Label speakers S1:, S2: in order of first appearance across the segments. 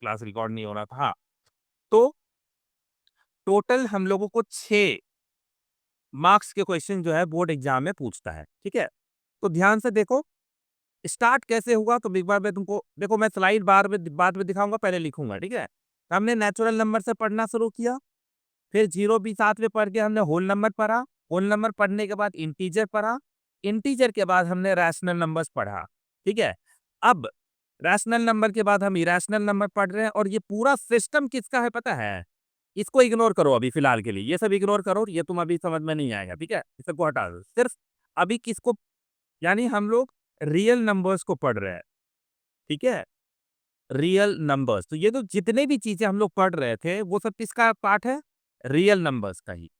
S1: Class record नहीं हो रहा था। हाँ, तो टोटल हम लोगों को 6 मार्क्स के क्वेश्चन जो है बोर्ड एग्जाम में पूछता है, ठीक है? तो ध्यान से देखो, स्टार्ट कैसे हुआ तो एक बार मैं तुमको देखो, मैं स्लाइड बाद में दिखाऊँगा, पहले लिखूँगा, ठीक है? हमने नेचुरल नंबर से पढ़ना शुरू किया, फिर 0 भी साथ में पढ़ के हमने होल नंबर पढ़ा, होल नंबर पढ़ने के बाद इंटीजर पढ़ा, इंटीजर के बाद हमने रैशनल नंबर्स पढ़ा, ठीक है? अब रैशनल नंबर के बाद हम इरैशनल नंबर पढ़ रहे हैं और ये पूरा सिस्टम किसका है पता है? इसको इग्नोर करो अभी फिलहाल के लिए, ये सब इग्नोर करो, ये तुम अभी समझ में नहीं आएगा, ठीक है? इस सबको हटा दो। सिर्फ अभी किसको, यानी हम लोग रियल नंबर्स को पढ़ रहे हैं, ठीक है? Real numbers. तो ये तो जितने भी चीज़ें हम लोग पढ़ रहे थे, वो सब किसका पार्ट है? रियल नंबर्स का ही।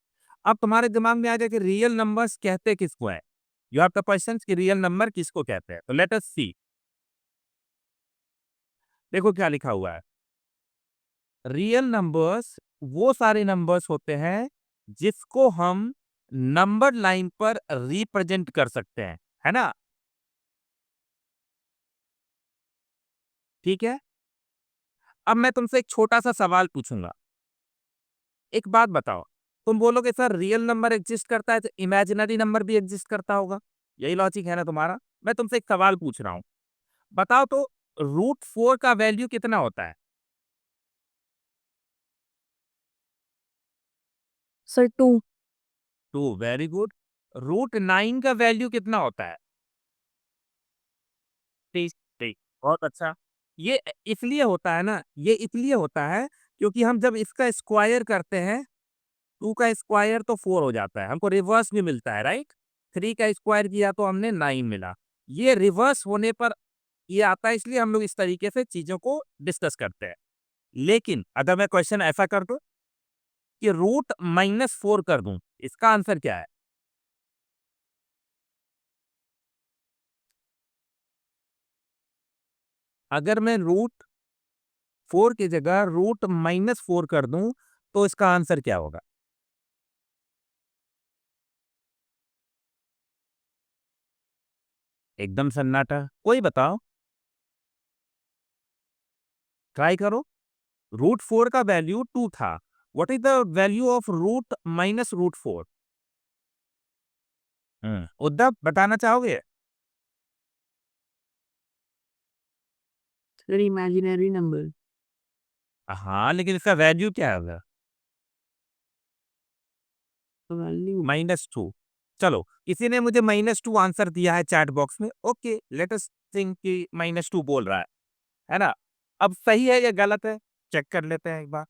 S1: अब तुम्हारे दिमाग में आ जाए कि रियल नंबर्स कहते किसको हैं? यू हैव द क्वेश्चंस कि रियल नंबर किसको कहते हैं? तो लेट अस सी। देखो क्या लिखा हुआ है। रियल नंबर्स वो सारे नंबर्स होते हैं जिसको हम नंबर लाइन पर रिप्रेजेंट कर सकते हैं, है ना? ठीक है? अब मैं तुमसे एक छोटा-सा सवाल पूछूँगा। एक बात बताओ, तुम बोलोगे सर रियल नंबर एग्जिस्ट करता है तो इमेजिनरी नंबर भी एग्जिस्ट करता होगा। यही लॉजिक है ना तुम्हारा? मैं तुमसे एक सवाल पूछ रहा हूँ। बताओ तो √4 का वैल्यू कितना होता है?
S2: सर 2।
S1: 2 very good. √9 का वैल्यू कितना होता है? 30 30 बहुत अच्छा। ये इसलिए होता है ना, ये इसलिए होता है क्योंकि हम जब इसका स्क्वायर करते हैं 2 का स्क्वायर तो 4 हो जाता है, हमको रिवर्स भी मिलता है, राइट? 3 का स्क्वायर किया तो हमने 9 मिला। ये रिवर्स होने पर ये आता है, इसलिए हम लोग इस तरीके से चीज़ों को डिस्कस करते हैं। लेकिन अगर मैं क्वेश्चन ऐसा कर दूँ कि √-4 कर दूँ, इसका आंसर क्या है? अगर मैं √4 की जगह √-4 कर दूँ, तो इसका आंसर क्या होगा? एकदम सन्नाटा, कोई बताओ? ट्राई करो। √4 का वैल्यू 2 था। What is the value of √-√4? Uddhav बताना चाहोगे?
S2: Sir imaginary number.
S1: हाँ, लेकिन इसका वैल्यू क्या होगा?
S2: वैल्यू।
S1: -2। चलो, किसी ने मुझे -2 आंसर दिया है चैट बॉक्स में। ओके, लेट अस थिंक कि -2 बोल रहा है ना? अब सही है या गलत है? चेक कर लेते हैं एक बार।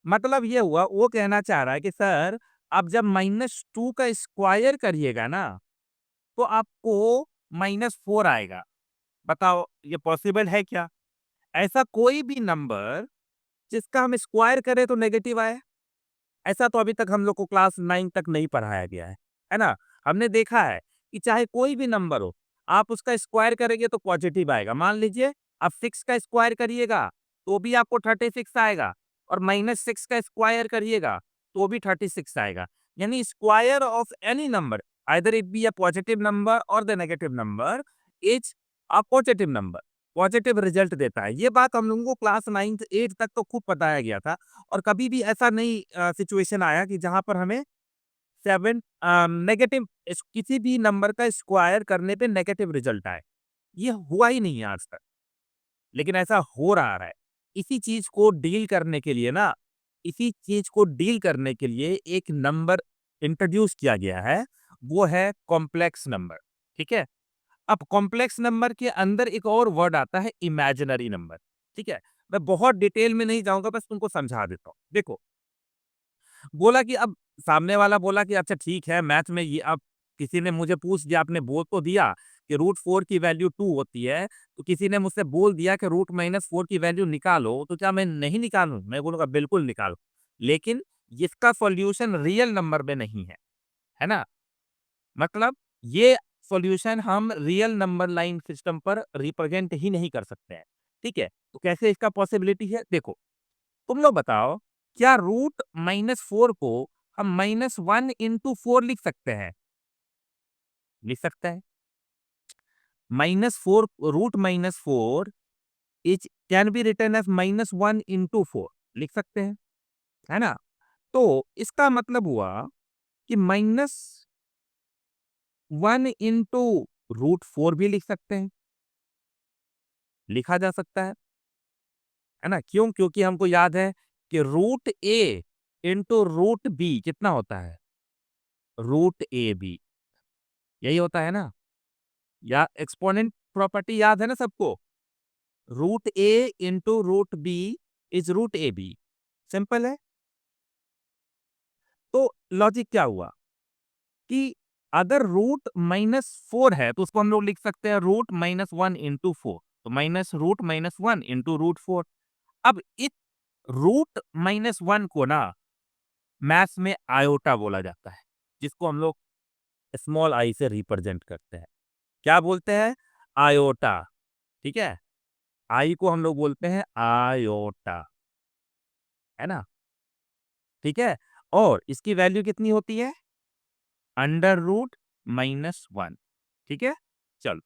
S1: मतलब ये हुआ, वो कहना चाह रहा है कि सर, आप जब -2 का स्क्वायर करिएगा ना, तो आपको -4 आएगा। बताओ, ये पॉसिबल है क्या? ऐसा कोई भी नंबर जिसका हम स्क्वायर करें तो नेगेटिव आए? ऐसा तो अभी तक हम लोग को क्लास 9 तक नहीं पढ़ाया गया है ना? हमने देखा है कि चाहे कोई भी नंबर हो, आप उसका स्क्वायर करेंगे तो पॉजिटिव आएगा। मान लीजिए आप 6 का स्क्वायर करिएगा, तो भी आपको 36 आएगा और -6 का स्क्वायर करिएगा, तो भी 36 आएगा। यानी square of any number, either it be a positive number और the negative number, is a positive number, positive result देता है। ये बात हम लोगों को क्लास 9th 8 तक तो खूब बताया गया था। और कभी भी ऐसा नहीं सिचुएशन आया कि जहाँ पर हमें 7 नेगेटिव किसी भी नंबर का स्क्वायर करने पे नेगेटिव रिजल्ट आए। ये हुआ ही नहीं है आज तक, लेकिन ऐसा हो रहा है। इसी चीज़ को डील करने के लिए ना, इसी चीज़ को डील करने के लिए एक नंबर इंट्रोड्यूस किया गया है, वो है कॉम्प्लेक्स नंबर, ठीक है? अब कॉम्प्लेक्स नंबर के अंदर एक और वर्ड आता है इमेजिनरी नंबर, ठीक है? मैं बहुत डिटेल में नहीं जाऊँगा, बस तुमको समझा देता हूँ। देखो, बोला कि अब सामने वाला बोला कि अच्छा ठीक है, मैथ में ये अब किसी ने मुझे पूछ दिया, आपने बोल तो दिया कि √4 की वैल्यू 2 होती है, तो किसी ने मुझसे बोल दिया कि √-4 की वैल्यू निकालो, तो क्या मैं नहीं निकालूँ? मैं बोलूँगा बिल्कुल निकालो। लेकिन इसका सॉल्यूशन रियल नंबर में नहीं है ना? मतलब ये सॉल्यूशन हम रियल नंबर लाइन सिस्टम पर रिप्रेजेंट ही नहीं कर सकते हैं, ठीक है? तो कैसे इसका पॉसिबिलिटी है? देखो, तुम लोग बताओ, क्या √-4 को हम -1 इंटू 4 लिख सकते हैं? लिख सकते हैं। -4 √-4 each can be written as -1 into 4 लिख सकते हैं, है ना? तो इसका मतलब हुआ कि -1 into √4 भी लिख सकते हैं, लिखा जा सकता है ना? क्यों? क्योंकि हमको याद है कि √a into √b कितना होता है? √ab यही होता है ना? या एक्सपोनेंट प्रॉपर्टी याद है ना सबको? √a into √b is √ab simple है। तो लॉजिक क्या हुआ कि अगर √-4 है तो उसको हम लोग लिख सकते हैं √-1 into 4 तो -√-1 into √4 अब इस √-1 को ना मैथ्स में आयोटा बोला जाता है जिसको हम लोग स्मॉल आई से रिप्रेजेंट करते हैं। क्या बोलते हैं? आयोटा। ठीक है? आई को हम लोग बोलते हैं आयोटा, है ना? ठीक है? और इसकी वैल्यू कितनी होती है? √-1 ठीक है? चलो,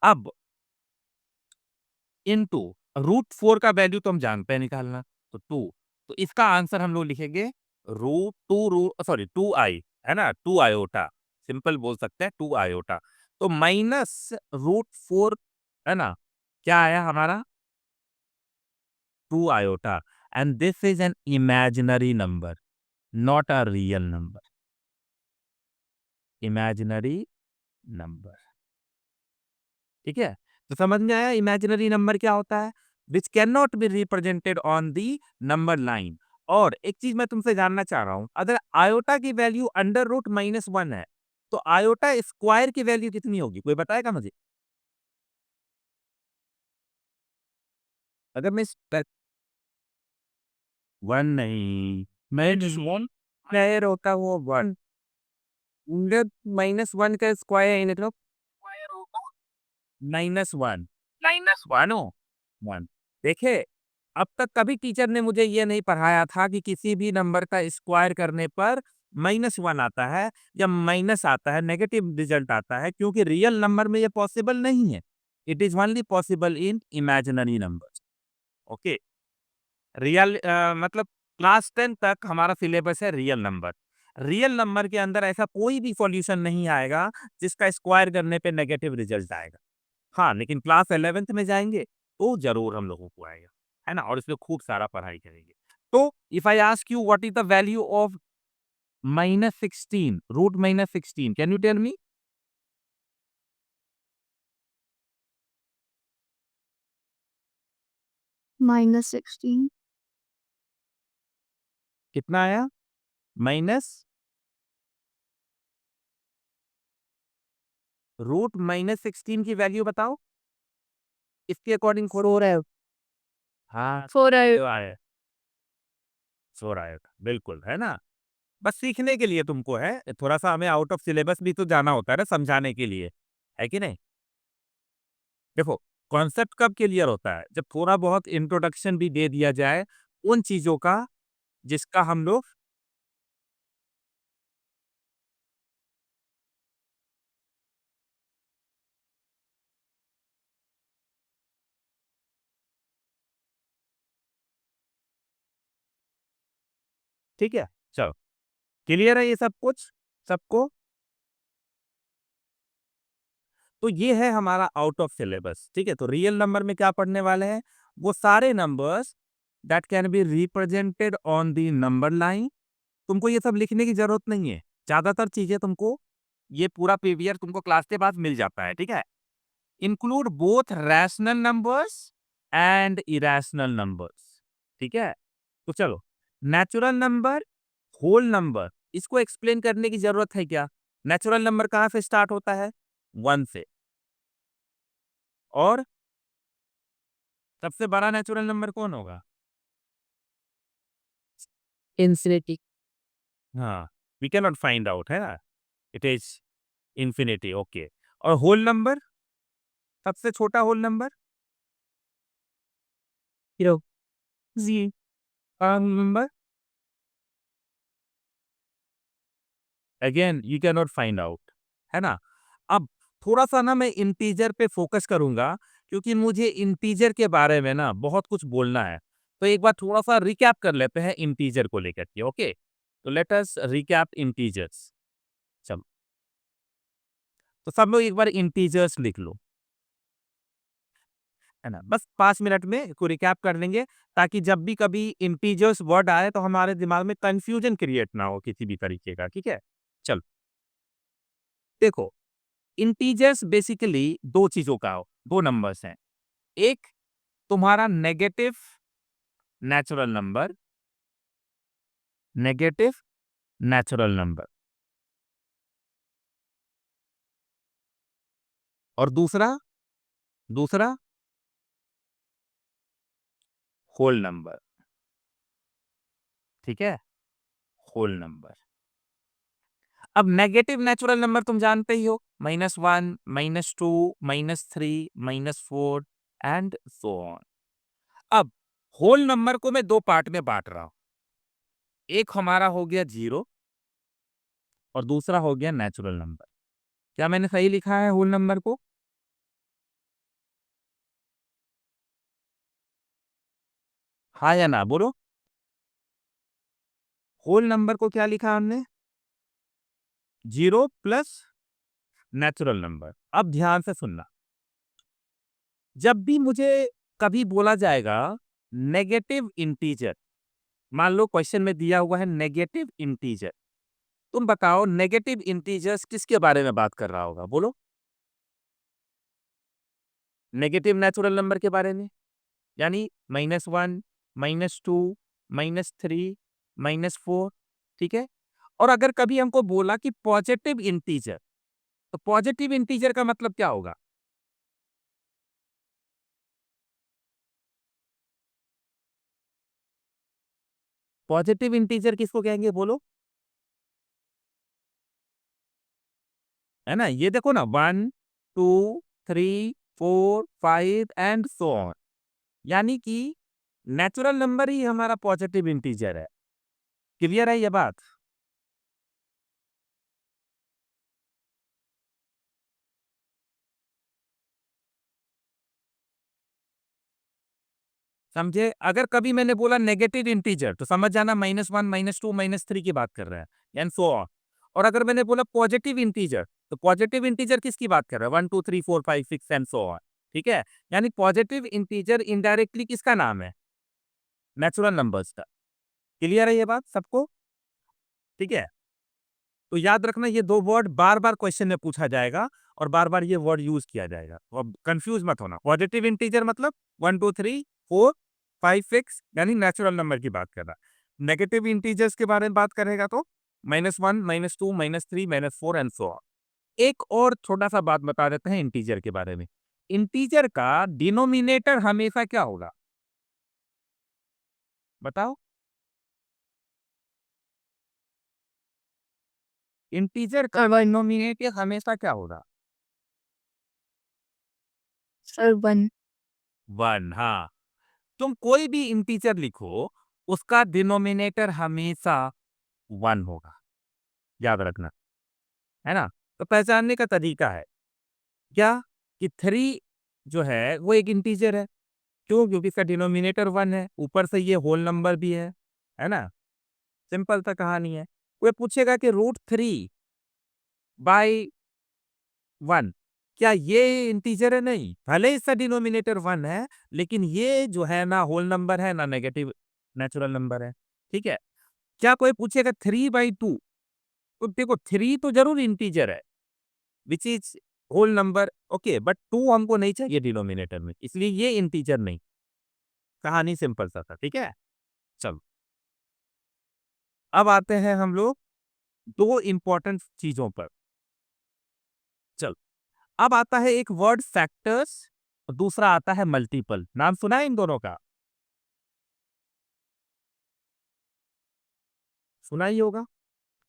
S1: अब इनटू √4 का वैल्यू तो हम जानते हैं निकालना, तो 2 तो इसका आंसर हम लोग लिखेंगे रूट 2 सॉरी 2 आई, है ना? 2 आयोटा, सिंपल बोल सकते हैं 2 आयोटा। तो -√4 है ना? क्या आया हमारा? 2 iota and this is an imaginary number, not a real number. Imaginary number. ठीक है? तो समझ में आया इमेजिनरी नंबर क्या होता है? Which can not be represented on the number line. और एक चीज मैं तुमसे जानना चाह रहा हूं, अगर आयोटा की वैल्यू √-1 है, तो आयोटा स्क्वायर की वैल्यू कितनी होगी? कोई बताएगा मुझे? अगर मैं 1 नहीं, मैं स्क्वायर होता वो 1 -1 का स्क्वायर है मतलब -1 -1 हो 1 देखिए, अब तक कभी टीचर ने मुझे ये नहीं पढ़ाया था कि किसी भी नंबर का स्क्वायर करने पर -1 आता है या माइनस आता है, नेगेटिव रिजल्ट आता है क्योंकि रियल नंबर में ये पॉसिबल नहीं है। It is only possible in imaginary numbers. Okay, real मतलब क्लास 10 तक हमारा सिलेबस है रियल नंबर। रियल नंबर के अंदर ऐसा कोई भी सॉल्यूशन नहीं आएगा जिसका स्क्वायर करने पे नेगेटिव रिजल्ट आएगा। हाँ, लेकिन क्लास 11th में जाएँगे, तो ज़रूर हम लोगों को आएगा, है ना? और इसमें खूब सारा पढ़ाई करेंगे। तो if I ask you what is the value of -16 √-16 can you tell me?
S2: -16
S1: कितना आया? माइनस √-16 की वैल्यू बताओ? इसके अकॉर्डिंग खोलो।
S2: 4 है।
S1: हाँ,
S2: 4 है।
S1: जो आया 4 आएगा, बिल्कुल, है ना? बस सीखने के लिए तुमको है, थोड़ा-सा हमें आउट ऑफ सिलेबस भी तो जाना होता है ना समझाने के लिए, है कि नहीं? देखो, कॉन्सेप्ट कब क्लियर होता है? जब थोड़ा बहुत इंट्रोडक्शन भी दे दिया जाए उन चीज़ों का जिसका हम लोग ठीक है? चलो, क्लियर है ये सब कुछ सबको? तो ये है हमारा आउट ऑफ सिलेबस, ठीक है? तो रियल नंबर में क्या पढ़ने वाले हैं? वो सारे numbers that can be represented on the number line. तुमको ये सब लिखने की ज़रूरत नहीं है। ज़्यादातर चीज़ें तुमको ये पूरा पीडीएफ तुमको क्लास के बाद मिल जाता है, ठीक है? Include both rational numbers and irrational numbers, ठीक है? तो चलो, नेचुरल नंबर, होल नंबर, इसको एक्सप्लेन करने की ज़रूरत है क्या? नेचुरल नंबर कहाँ से स्टार्ट होता है? 1 से। और सबसे बड़ा नेचुरल नंबर कौन होगा?
S2: इंफिनिटी।
S1: हाँ, we can not find out, है ना? It is infinity, okay. और होल नंबर, सबसे छोटा होल नंबर?
S2: 0
S1: जी। Number again you can not find out, है ना? अब थोड़ा-सा ना मैं इंटीजर पे फोकस करूँगा क्योंकि मुझे इंटीजर के बारे में ना बहुत कुछ बोलना है। तो एक बार थोड़ा-सा रिकैप कर लेते हैं इंटीजर को लेकर के, ओके? तो लेट अस रिकैप इंटीजर्स। चलो, तो सब लोग एक बार इंटीजर्स लिख लो, है ना? बस 5 मिनट में इसको रिकैप कर लेंगे, ताकि जब भी कभी इंटीजर्स वर्ड आए तो हमारे दिमाग में कन्फ्यूजन क्रिएट ना हो किसी भी तरीके का, ठीक है? चलो, देखो, इंटीजर्स बेसिकली 2 चीज़ों का 2 नंबर्स हैं। एक तुम्हारा नेगेटिव नेगेटिव नेचुरल नंबर और दूसरा दूसरा होल नंबर, ठीक है? Whole number. अब नेगेटिव नेचुरल नंबर तुम जानते ही हो, -1, -2, -3, -4 एंड सो ऑन। अब होल नंबर को मैं 2 पार्ट में बाँट रहा हूँ। एक हमारा हो गया 0 और दूसरा हो गया नेचुरल नंबर। क्या मैंने सही लिखा है होल नंबर को? हाँ या ना? बोलो। होल नंबर को क्या लिखा हमने? 0 प्लस नेचुरल नंबर। अब ध्यान से सुनना। जब भी मुझे कभी बोला जाएगा नेगेटिव इंटीजर, मान लो क्वेश्चन में दिया हुआ है नेगेटिव इंटीजर, तुम बताओ नेगेटिव इंटीजर्स किसके बारे में बात कर रहा होगा? बोलो। नेगेटिव नेचुरल नंबर के बारे में, यानी -1, -2, -3, -4, ठीक है? और अगर कभी हमको बोला कि पॉजिटिव इंटीजर, तो पॉजिटिव इंटीजर का मतलब क्या होगा? पॉजिटिव इंटीजर किसको कहेंगे? बोलो। है ना? ये देखो ना, 1, 2, 3, 4, 5 एंड सो ऑन। यानी कि नेचुरल नंबर ही हमारा पॉजिटिव इंटीजर है। क्लियर है ये बात? समझे? अगर कभी मैंने बोला नेगेटिव इंटीजर, तो समझ जाना -1, -2, -3 की बात कर रहा है, एंड सो ऑन। और अगर मैंने बोला पॉजिटिव इंटीजर, तो पॉजिटिव इंटीजर किसकी बात कर रहा है? 1, 2, 3, 4, 5, 6 एंड सो ऑन। ठीक है? यानी पॉजिटिव इंटीजर इनडायरेक्टली किसका नाम है? नेचुरल नंबर्स का। क्लियर है ये बात सबको? ठीक है? तो याद रखना, ये 2 वर्ड बार-बार क्वेश्चन में पूछा जाएगा और बार-बार ये वर्ड यूज़ किया जाएगा। तो अब कन्फ्यूज़ मत होना। पॉजिटिव इंटीजर मतलब 1, 2, 3, 4, 5, 6 यानी नेचुरल नंबर की बात कर रहा है। नेगेटिव इंटीजर्स के बारे में बात करेगा तो -1, -2, -3, -4 एंड सो ऑन। एक और छोटा-सा बात बता देते हैं इंटीजर के बारे में। इंटीजर का डिनोमिनेटर हमेशा क्या होगा? बताओ? इंटीजर का डिनोमिनेटर हमेशा क्या होगा?
S2: Sir, 1.
S1: 1, हाँ। तुम कोई भी इंटीजर लिखो, उसका डिनोमिनेटर हमेशा 1 होगा, याद रखना, है ना? तो पहचानने का तरीका है, क्या? कि 3 जो है वो एक इंटीजर है। क्यों? क्योंकि इसका डिनोमिनेटर 1 है, ऊपर से ये होल नंबर भी है ना? सिंपल सा कहानी है। कोई पूछेगा कि √3 बाय 1 क्या ये इंटीजर है? नहीं। भले ही इसका डिनोमिनेटर 1 है, लेकिन ये जो है ना होल नंबर है, ना नेगेटिव नेचुरल नंबर है। ठीक है? क्या कोई पूछेगा 3/2, तो देखो 3 तो ज़रूर इंटीजर है, which is whole number, okay, but 2 हमको नहीं चाहिए डिनोमिनेटर में, इसलिए ये इंटीजर नहीं। कहानी सिंपल सा था, ठीक है? चलो, अब आते हैं हम लोग 2 इम्पोर्टेंट चीज़ों पर। चलो, अब आता है एक वर्ड फैक्टर्स और दूसरा आता है मल्टीपल। नाम सुना है इन दोनों का? सुना ही होगा।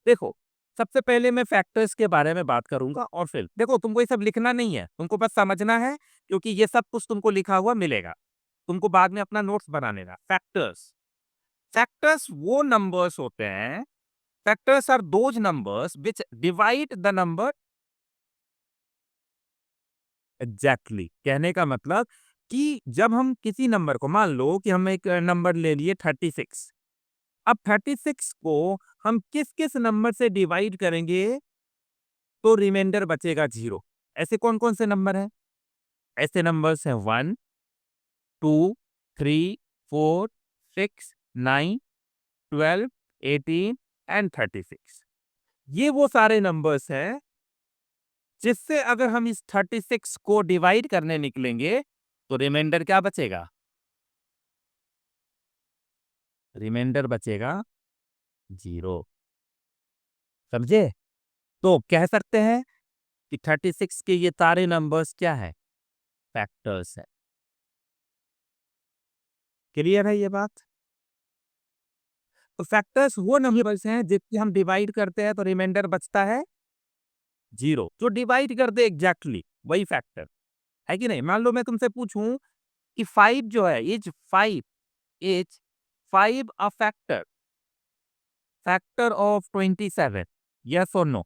S1: देखो, सबसे पहले मैं फैक्टर्स के बारे में बात करूँगा और फिर देखो, तुमको ये सब लिखना नहीं है, तुमको बस समझना है, क्योंकि ये सब कुछ तुमको लिखा हुआ मिलेगा। तुमको बाद में अपना नोट्स बना लेना। फैक्टर्स, फैक्टर्स वो नंबर्स होते हैं, factors are those numbers which divide the number exactly कहने का मतलब कि जब हम किसी नंबर को, मान लो कि हम एक नंबर ले लिए 36, अब 36 को हम किस किस नंबर से डिवाइड करेंगे तो रिमाइंडर बचेगा 0। ऐसे कौन कौन से नंबर हैं? ऐसे नंबर्स हैं 1, 2, 3, 4, 6, 9, 12, 18 एंड 36। ये वो सारे नंबर्स हैं जिससे अगर हम इस 36 को डिवाइड करने निकलेंगे तो रिमाइंडर क्या बचेगा? रिमाइंडर बचेगा 0। समझे? तो कह सकते हैं कि 36 के ये सारे नंबर्स क्या है? फैक्टर्स है। क्लियर है ये बात? तो फैक्टर्स वो नंबर्स हैं जिससे हम डिवाइड करते हैं तो रिमाइंडर बचता है 0। जो डिवाइड कर दे एग्जैक्टली वही फैक्टर है कि नहीं? मान लो मैं तुमसे पूछूं कि 5 जो है, is 5 a factor of 27, yes और no?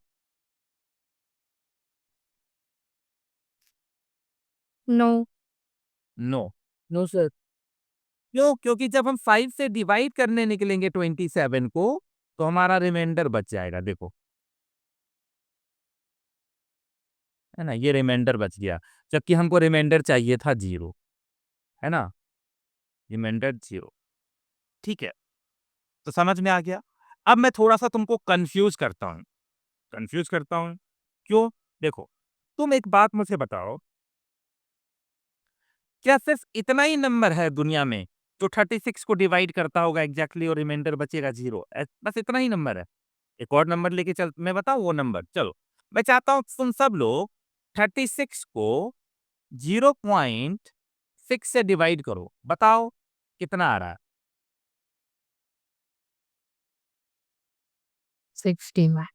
S2: No.
S1: No.
S2: No sir.
S1: क्यों? क्योंकि जब हम 5 से डिवाइड करने निकलेंगे 27 को तो हमारा रिमाइंडर बच जाएगा। देखो, है ना, ये रिमाइंडर बच गया, जबकि हमको रिमाइंडर चाहिए था 0, है ना, रिमाइंडर 0। ठीक है, तो समझ में आ गया। अब मैं थोड़ा सा तुमको कंफ्यूज करता हूँ। क्यों? देखो, तुम एक बात मुझे बताओ, क्या सिर्फ इतना ही नंबर है दुनिया में जो 36 को डिवाइड करता होगा एग्जैक्टली और रिमाइंडर बचेगा 0? बस इतना ही नंबर है? एक और नंबर लेके चल, मैं बताऊं वो नंबर? चलो, मैं चाहता हूं तुम सब लोग 36 को 0.6 से डिवाइड करो, बताओ कितना आ रहा है?
S2: 61।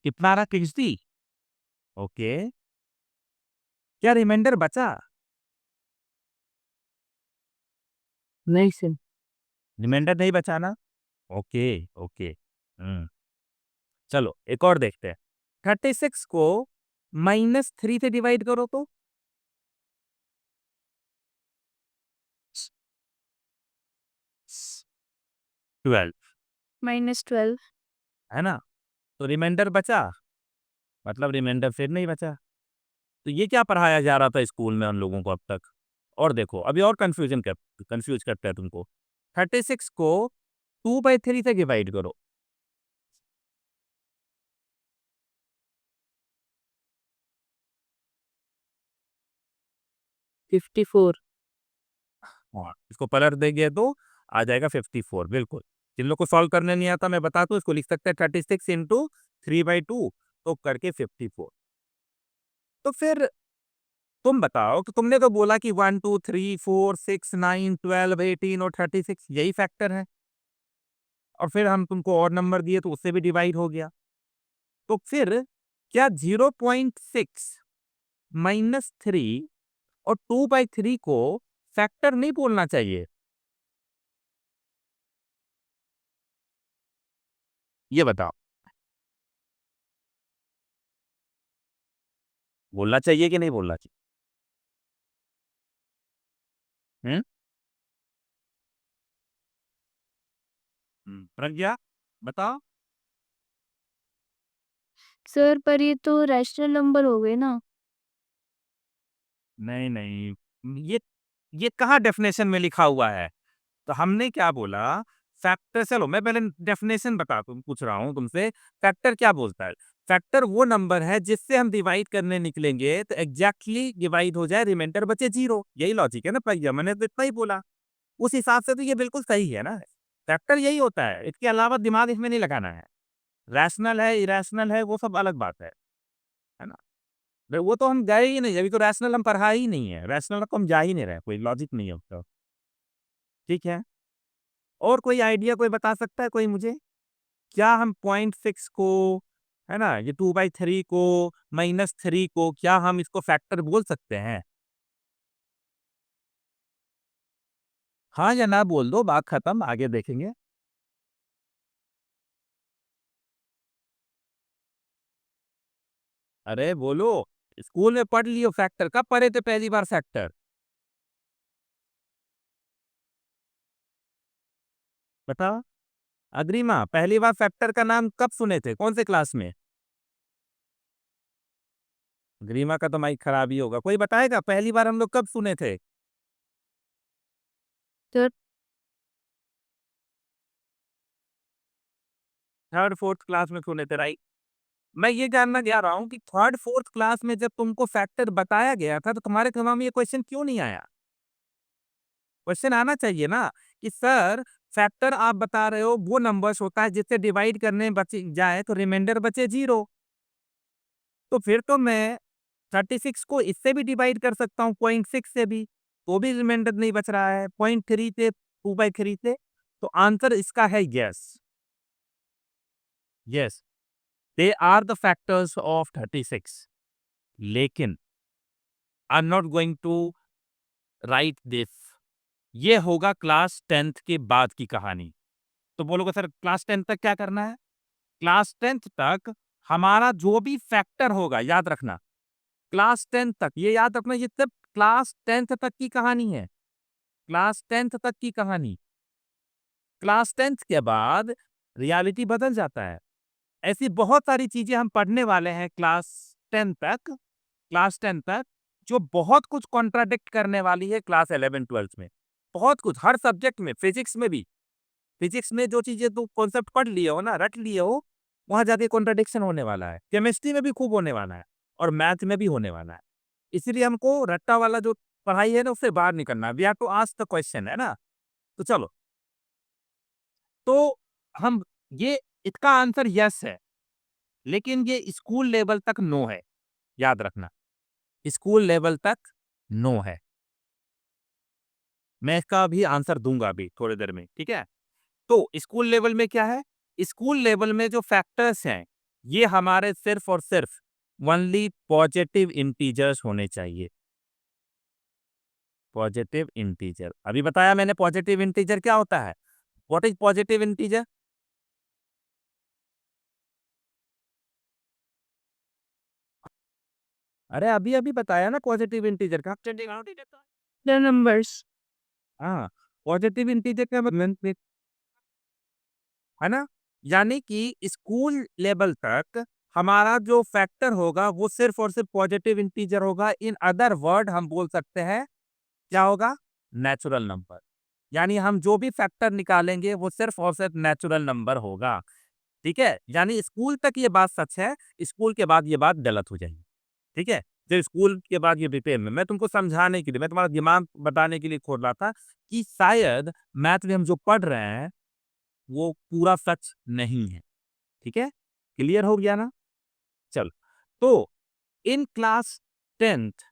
S1: कितना आ रहा है? 60। ओके, क्या रिमाइंडर बचा?
S2: नहीं सर।
S1: रिमाइंडर नहीं बचा ना? Okay, okay. चलो एक और देखते हैं। 36 को -3 से डिवाइड करो तो? 12,
S2: -12।
S1: है ना? तो रिमाइंडर बचा, मतलब रिमाइंडर फिर नहीं बचा। तो ये क्या पढ़ाया जा रहा था स्कूल में हम लोगों को अब तक? और देखो, अभी और कंफ्यूज करते हैं तुमको। 36 को 2/3 से डिवाइड करो।
S2: 54।
S1: हाँ, इसको पलट देंगे तो आ जाएगा 54, बिल्कुल। जिन लोग को सॉल्व करने नहीं आता मैं बताता हूँ, इसको लिख सकते हैं 36 इंटू 3/2 तो करके 54। तो फिर तुम बताओ कि तुमने तो बोला कि 1, 2, 3, 4, 6, 9, 12, 18 और 36 यही फैक्टर है, और फिर हम तुमको और नंबर दिए तो उससे भी डिवाइड हो गया। तो फिर क्या 0.6 -3 और 2/3 को फैक्टर नहीं बोलना चाहिए? ये बताओ, बोलना चाहिए कि नहीं बोलना चाहिए? हम्म? प्रज्ञा, बताओ।
S2: सर पर ये तो रैशनल नंबर हो गए ना।
S1: नहीं नहीं, ये कहाँ डेफिनेशन में लिखा हुआ है? तो हमने क्या बोला, फैक्टर, चलो मैं पहले डेफिनेशन पूछ रहा हूँ तुमसे। फैक्टर क्या बोलता है? फैक्टर वो नंबर है जिससे हम डिवाइड करने निकलेंगे तो एग्जैक्टली डिवाइड हो जाए, रिमाइंडर बचे 0। यही लॉजिक है ना भैया, मैंने तो इतना ही बोला। उस हिसाब से तो ये बिल्कुल सही है ना। फैक्टर यही होता है, इसके अलावा दिमाग इसमें नहीं लगाना है। रैशनल है, इरेशनल है, वो सब अलग बात है ना। वो तो हम गए ही नहीं, अभी तो रैशनल हम पढ़ा ही नहीं है, रैशनल को हम जा ही नहीं रहे, कोई लॉजिक नहीं है उसका। ठीक है, और कोई आइडिया कोई बता सकता है कोई मुझे? क्या हम 0.6 को, है ना, ये 2/3 को, -3 को, क्या हम इसको फैक्टर बोल सकते हैं? हाँ या ना बोल दो, बात खत्म, आगे देखेंगे। अरे बोलो। स्कूल में पढ़ लियो फैक्टर, कब पढ़े थे पहली बार फैक्टर? बताओ। अग्रिमा, पहली बार फैक्टर का नाम कब सुने थे, कौन से क्लास में? अग्रिमा का तो माइक खराब ही होगा, कोई बताएगा पहली बार हम लोग कब सुने थे?
S2: तो
S1: थर्ड फोर्थ क्लास में सुने थे, राइट? मैं ये जानना चाह रहा हूँ कि थर्ड फोर्थ क्लास में जब तुमको फैक्टर बताया गया था तो तुम्हारे दिमाग में ये क्वेश्चन क्यों नहीं आया? क्वेश्चन आना चाहिए ना कि सर, फैक्टर आप बता रहे हो वो नंबर्स होता है जिससे डिवाइड करने बच जाए तो रिमाइंडर बचे 0। तो फिर तो मैं 36 को इससे भी डिवाइड कर सकता हूँ 0.6 से भी, तो भी रिमाइंडर नहीं बच रहा है 0.3 से, 2/3 से। तो आंसर इसका है yes. Yes, they are the factors of 36। लेकिन I am not going to write this. ये होगा क्लास 10th के बाद की कहानी। तो बोलोगे सर क्लास 10th तक क्या करना है? क्लास 10th तक हमारा जो भी फैक्टर होगा, याद रखना, क्लास 10th तक, ये याद रखना, ये सिर्फ क्लास 10th तक की कहानी है। क्लास 10th तक की कहानी। क्लास 10th के बाद रियलिटी बदल जाता है। ऐसी बहुत सारी चीजें हम पढ़ने वाले हैं क्लास 10 तक, क्लास 10 तक, जो बहुत कुछ कॉन्ट्राडिक्ट करने वाली है क्लास 11 12 में। बहुत कुछ, हर सब्जेक्ट में, फिजिक्स में भी। फिजिक्स में जो चीजें तुम कॉन्सेप्ट पढ़ लिए हो ना, रट लिए हो, वहां जाके कॉन्ट्राडिक्शन होने वाला है। केमिस्ट्री में भी खूब होने वाला है और मैथ में भी होने वाला है। इसीलिए हमको रट्टा वाला जो पढ़ाई है ना, उससे बाहर निकलना है। We have to ask the question, है ना? तो चलो, तो हम ये, इसका आंसर यस है, लेकिन ये स्कूल लेवल तक नो है। याद रखना, स्कूल लेवल तक नो है। मैं इसका भी आंसर दूंगा अभी थोड़ी देर में, ठीक है? तो स्कूल लेवल में क्या है? स्कूल लेवल में जो फैक्टर्स हैं, ये हमारे सिर्फ और सिर्फ ओनली पॉजिटिव इंटीजर्स होने चाहिए। पॉजिटिव इंटीजर, अभी बताया मैंने पॉजिटिव इंटीजर क्या होता है। What is positive integer? अरे अभी अभी बताया ना पॉजिटिव इंटीजर का।
S2: The numbers.
S1: हाँ, पॉजिटिव इंटीजर का मतलब, है ना? यानी कि स्कूल लेवल तक हमारा जो फैक्टर होगा वो सिर्फ और सिर्फ पॉजिटिव इंटीजर होगा। इन अदर वर्ड हम बोल सकते हैं क्या होगा? Natural number. यानी हम जो भी फैक्टर निकालेंगे वो सिर्फ और सिर्फ नेचुरल नंबर होगा। ठीक है? यानी स्कूल तक ये बात सच है, स्कूल के बाद ये बात गलत हो जाएगी। ठीक है? जो स्कूल के बाद ये डिटेल में मैं तुमको समझाने के लिए, मैं तुम्हारा दिमाग बताने के लिए खोल रहा था कि शायद मैथ में हम जो पढ़ रहे हैं वो पूरा सच नहीं है। ठीक है? क्लियर हो गया ना? चलो, तो in class 10th,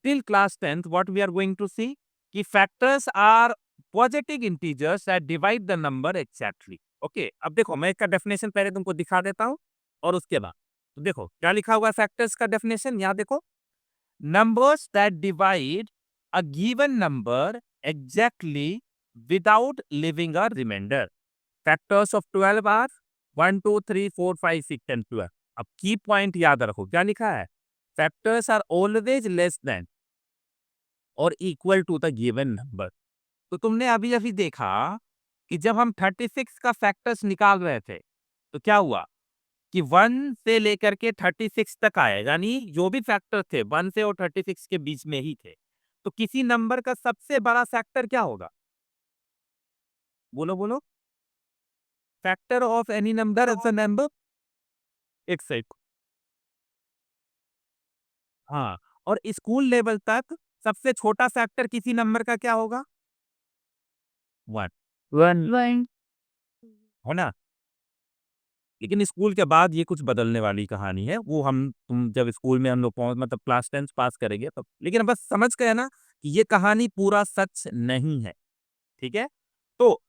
S1: till class 10th, what we are going to see कि factors are positive integers that divide the number exactly. Okay, अब देखो मैं इसका डेफिनेशन पहले तुमको दिखा देता हूं और उसके बाद तो देखो क्या लिखा हुआ है फैक्टर्स का डेफिनेशन। यहाँ देखो, numbers that divide a given number exactly without leaving a remainder. Factors of 12 are 1 2 3 4 5 6 and 12. अब की पॉइंट याद रखो, क्या लिखा है? Factors are always less than और equal to the given number. तो तुमने अभी अभी देखा कि जब हम 36 का फैक्टर्स निकाल रहे थे तो क्या हुआ कि 1 से लेकर के 36 तक आए, यानी जो भी फैक्टर थे 1 से और 36 के बीच में ही थे। तो किसी नंबर का सबसे बड़ा फैक्टर क्या होगा? बोलो बोलो। Factor of any number is a number. एक सेकंड। हाँ, और स्कूल लेवल तक सबसे छोटा फैक्टर किसी नंबर का क्या होगा? 1। 1
S2: वन।
S1: हो ना? लेकिन स्कूल के बाद ये कुछ बदलने वाली कहानी है। वो हम तुम जब स्कूल में हम लोग पहुँच मतलब क्लास 10 पास करेंगे तब। लेकिन बस समझ गए ना कि ये कहानी पूरा सच नहीं है। ठीक है? तो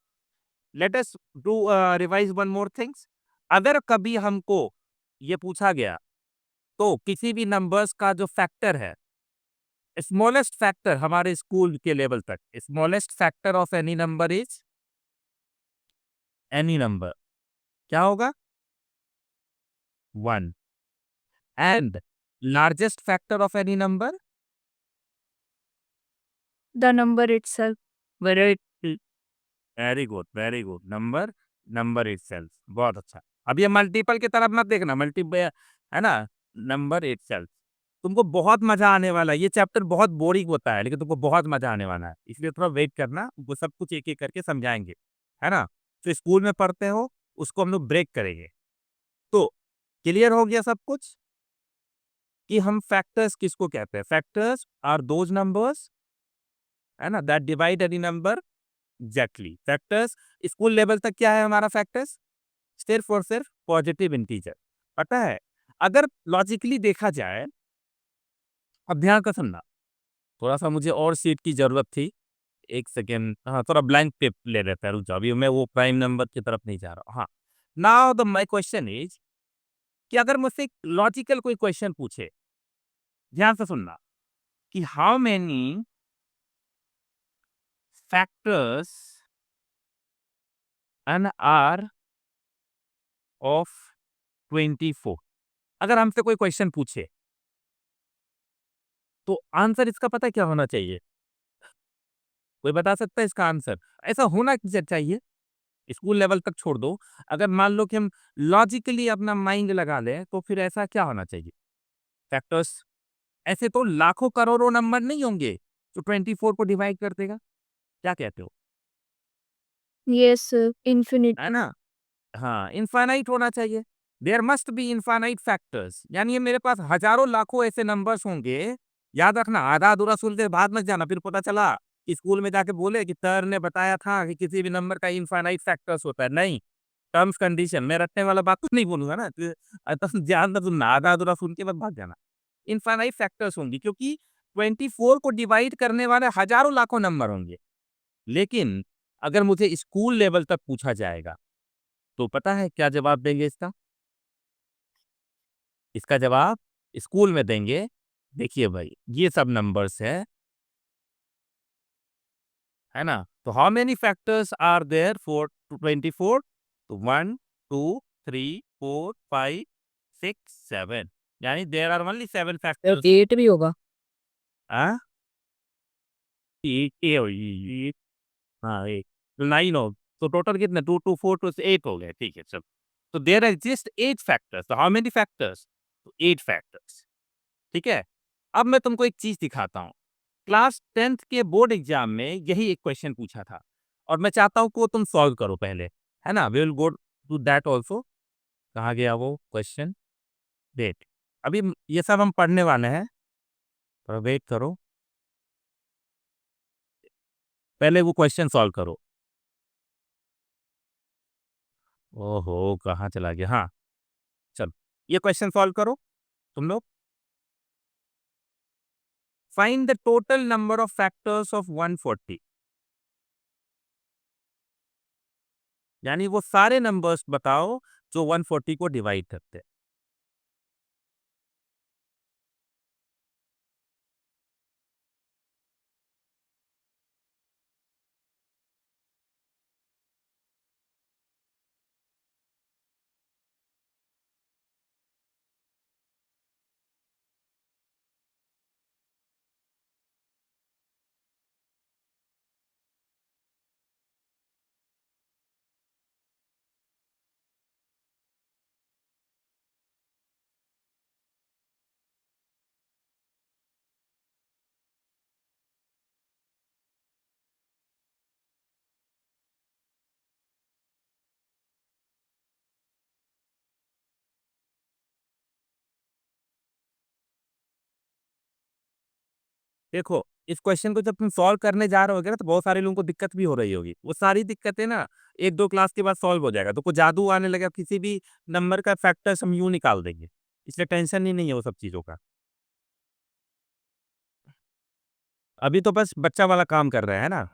S1: let us do revise one more things. अगर कभी हमको ये पूछा गया तो किसी भी नंबर्स का जो फैक्टर है, स्मॉलेस्ट फैक्टर हमारे स्कूल के लेवल तक, smallest factor of any number is any number, क्या होगा? 1। And largest factor of any number?
S2: The number itself.
S1: Very very good, very good. Number, number itself, बहुत अच्छा। अब ये मल्टीपल की तरफ मत देखना, है ना? Number itself. तुमको बहुत मजा आने वाला है। ये चैप्टर बहुत बोरिंग होता है, लेकिन तुमको बहुत मजा आने वाला है। इसलिए थोड़ा वेट करना, वो सब कुछ एक-एक करके समझाएँगे, है ना? जो स्कूल में पढ़ते हो, उसको हम लोग ब्रेक करेंगे। तो क्लियर हो गया सब कुछ कि हम फैक्टर्स किसको कहते हैं? फैक्टर्स आर दोज़ नंबर्स, है ना, that divide any number. Exactly, factors school level तक क्या है हमारा फैक्टर्स? सिर्फ और सिर्फ पॉजिटिव इंटीजर। पता है, अगर लॉजिकली देखा जाए, अब ध्यान से सुनना, थोड़ा सा मुझे और सीट की जरूरत थी। एक सेकेंड, हाँ, थोड़ा ब्लैंक पेप ले लेता है, रुक जाओ, अभी मैं वो प्राइम नंबर की तरफ नहीं जा रहा हूँ। हाँ, now the my question is कि अगर मुझसे लॉजिकल कोई क्वेश्चन पूछे, ध्यान से सुनना, कि how many factors an are of 24, अगर हमसे कोई क्वेश्चन पूछे, तो आंसर इसका पता है क्या होना चाहिए? कोई बता सकता है इसका आंसर? ऐसा होना चाहिए, स्कूल लेवल तक छोड़ दो, अगर मान लो कि हम लॉजिकली अपना माइंड लगा लें, तो फिर ऐसा क्या होना चाहिए? फैक्टर्स, ऐसे तो लाखों करोड़ों नंबर नहीं होंगे जो 24 को डिवाइड कर देगा। क्या कहते हो?
S2: Yes, infinite.
S1: है ना? हाँ, इनफाइनाइट होना चाहिए। There must be infinite factors, यानी ये मेरे पास हजारों लाखों ऐसे नंबर्स होंगे। याद रखना, आधा-अधूरा सुन के भाग मत जाना, फिर पता चला कि स्कूल में जाके बोले कि सर ने बताया था कि किसी भी नंबर का इनफाइनाइट फैक्टर्स होता है। नहीं, टर्म्स कंडीशन, मैं रटने वाला बात तो नहीं बोलूँगा ना, तो ध्यान से सुनना, आधा-अधूरा सुन के मत भाग जाना। इनफाइनाइट फैक्टर्स होंगी, क्योंकि 24 को डिवाइड करने वाले हजारों लाखों नंबर होंगे। लेकिन अगर मुझे स्कूल लेवल तक पूछा जाएगा, तो पता है क्या जवाब देंगे इसका? इसका जवाब स्कूल में देंगे, देखिए भाई, ये सब नंबर्स है ना? तो how many factors are there for 24? तो 1, 2, 3, 4, 5, 6, 7, यानी देयर आर ओनली 7 फैक्टर्स।
S3: 8 भी होगा।
S1: हाँ? ये हाँ, 8, 9 हो, तो टोटल कितने? 2, 2, 4, 2 8 हो गए, ठीक है, चलो। तो देयर एक्सिस्ट 8 फैक्टर्स, तो हाउ मेनी फैक्टर्स? तो 8 फैक्टर्स, ठीक है? अब मैं तुमको एक चीज़ दिखाता हूँ। क्लास 10th के बोर्ड एग्जाम में यही एक क्वेश्चन पूछा था, और मैं चाहता हूँ कि वो तुम सॉल्व करो पहले, है ना? We will go to that also. कहाँ गया वो क्वेश्चन? वेट, अभी ये सब हम पढ़ने वाले हैं, थोड़ा वेट करो, पहले वो क्वेश्चन सॉल्व करो। ओहो! कहाँ चला गया? हाँ, चलो, ये क्वेश्चन सॉल्व करो तुम लोग। Find the total number of factors of 140, यानी वो सारे नंबर्स बताओ जो 140 को डिवाइड करते हैं। देखो, इस क्वेश्चन को जब तुम सॉल्व करने जा रहे होगे ना, तो बहुत सारे लोगों को दिक्कत भी हो रही होगी। वो सारी दिक्कतें ना 1-2 क्लास के बाद सॉल्व हो जाएगा। तो कुछ जादू आने लगेगा, किसी भी नंबर का फैक्टर्स हम यूँ निकाल देंगे। इसलिए टेंशन ही नहीं है वो सब चीज़ों का। अभी तो बस बच्चा वाला काम कर रहे हैं, है ना?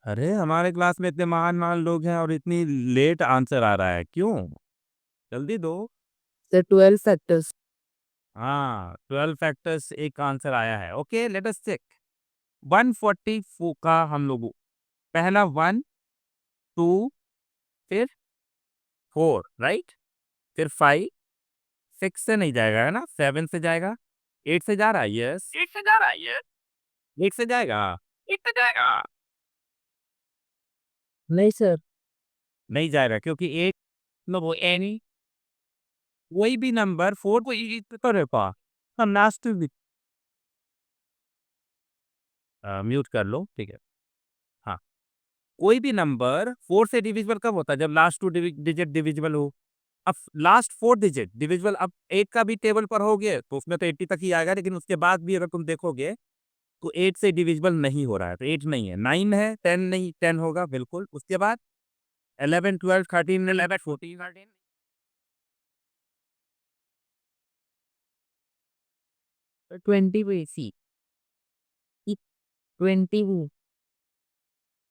S1: अरे! हमारे क्लास में इतने महान-महान लोग हैं और इतनी लेट आंसर आ रहा है, क्यों? जल्दी दो।
S3: Sir 12 factors.
S1: हाँ 12 फैक्टर्स एक आंसर आया है। ओके लेट अस चेक 144 का हम लोग पहला 1 2 फिर 4 राइट, फिर 5 6 से नहीं जाएगा है ना, 7 से जाएगा, 8 से जा रहा है, यस 8 से जा रहा है, यस 8 से जाएगा, 8 से जाएगा,
S2: नहीं सर।
S1: नहीं जाएगा क्योंकि 8 मतलब वो एनी कोई भी नंबर 4 को करे पा हम लास्ट म्यूट कर लो, ठीक है। हाँ, कोई भी नंबर 4 से डिविजिबल कब होता है? जब लास्ट 2 डिजिट डिविजिबल हो। अब लास्ट 4 डिजिट डिविजिबल अब 8 का भी टेबल पर होगे तो उसमें तो 80 तक ही आएगा, लेकिन उसके बाद भी अगर तुम देखोगे तो 8 से डिविजिबल नहीं हो रहा है, तो 8 नहीं है, 9 है, 10 नहीं, 10 होगा बिल्कुल। उसके बाद 11 12 13 11 14 13
S2: 20 पे सी 20 वो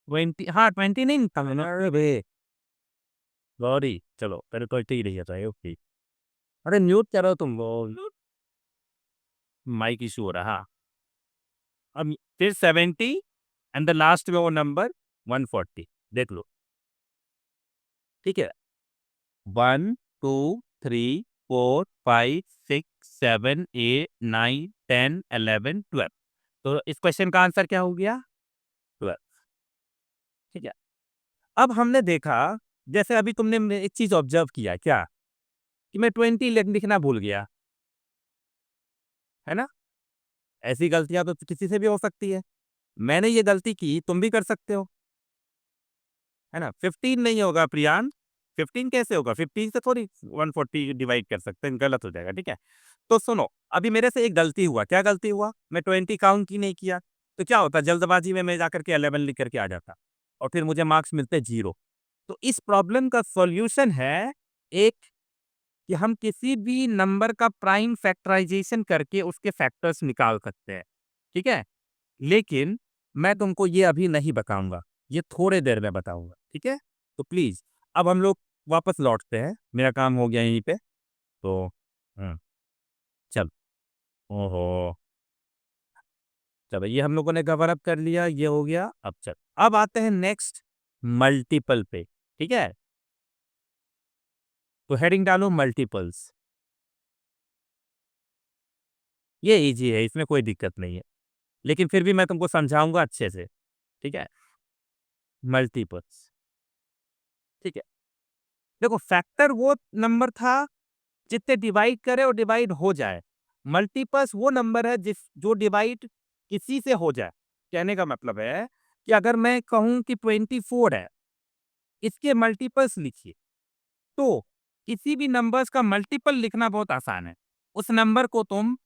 S1: 20, हाँ 20 नहीं था ना, अरे बे सॉरी, चलो तेरे तो ही रही है, ओके। अरे म्यूट करो तुम वो, माइक इशू हो रहा है। अब फिर 70 एंड द लास्ट में वो नंबर 140 देख लो, ठीक है। 1 2 3 4 5 6 7 8 9 10 11 12, तो इस क्वेश्चन का आंसर क्या हो गया? 12, ठीक है। अब हमने देखा, जैसे अभी तुमने एक चीज ऑब्जर्व किया क्या, कि मैं 20 लिखना भूल गया, है ना। ऐसी गलतियां तो किसी से भी हो सकती है, मैंने ये गलती की, तुम भी कर सकते हो, है ना। 15 नहीं होगा प्रियान, 15 कैसे होगा? 15 से थोड़ी 140 डिवाइड कर सकते हैं, गलत हो जाएगा, ठीक है। तो सुनो, अभी मेरे से एक गलती हुआ, क्या गलती हुआ? मैं 20 काउंट ही नहीं किया, तो क्या होता, जल्दबाजी में मैं जाकर के 11 लिख करके आ जाता और फिर मुझे मार्क्स मिलते 0। तो इस प्रॉब्लम का सॉल्यूशन है एक, कि हम किसी भी नंबर का प्राइम फैक्टराइजेशन करके उसके फैक्टर्स निकाल सकते हैं, ठीक है। लेकिन मैं तुमको ये अभी नहीं बताऊंगा, ये थोड़े देर में बताऊंगा, ठीक है। तो प्लीज अब हम लोग वापस लौटते हैं, मेरा काम हो गया यहीं पे। तो चल, ओहो, चलो ये हम लोगों ने कवर अप कर लिया, ये हो गया। अब चल, अब आते हैं नेक्स्ट मल्टीपल पे, ठीक है। तो हेडिंग डालो मल्टीपल्स, ये इजी है, इसमें कोई दिक्कत नहीं है, लेकिन फिर भी मैं तुमको समझाऊंगा अच्छे से, ठीक है। मल्टीपल्स, ठीक है। देखो फैक्टर वो नंबर था जितने डिवाइड करे और डिवाइड हो जाए। मल्टीपल्स वो नंबर है जिस जो डिवाइड किसी से हो जाए। कहने का मतलब है कि अगर मैं कहूं कि 24 है, इसके मल्टीपल्स लिखिए, तो किसी भी नंबर्स का मल्टीपल लिखना बहुत आसान है। उस नंबर को तुम